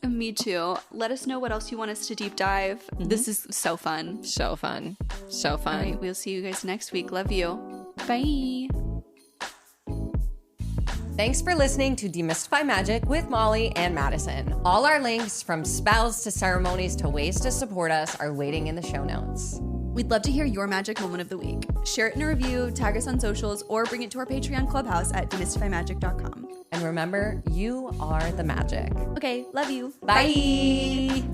Speaker 1: Me too. Let us know what else you want us to deep dive. This is so fun.
Speaker 3: So fun.
Speaker 1: All right, we'll see you guys next week. Love you. Bye.
Speaker 2: Thanks for listening to Demystify Magic with Molly and Madison. All our links, from spells to ceremonies to ways to support us, are waiting in the show notes.
Speaker 1: We'd love to hear your magic moment of the week. Share it in a review, tag us on socials, or bring it to our Patreon clubhouse at demystifymagic.com.
Speaker 2: And remember, you are the magic.
Speaker 1: Okay, love you.
Speaker 2: Bye.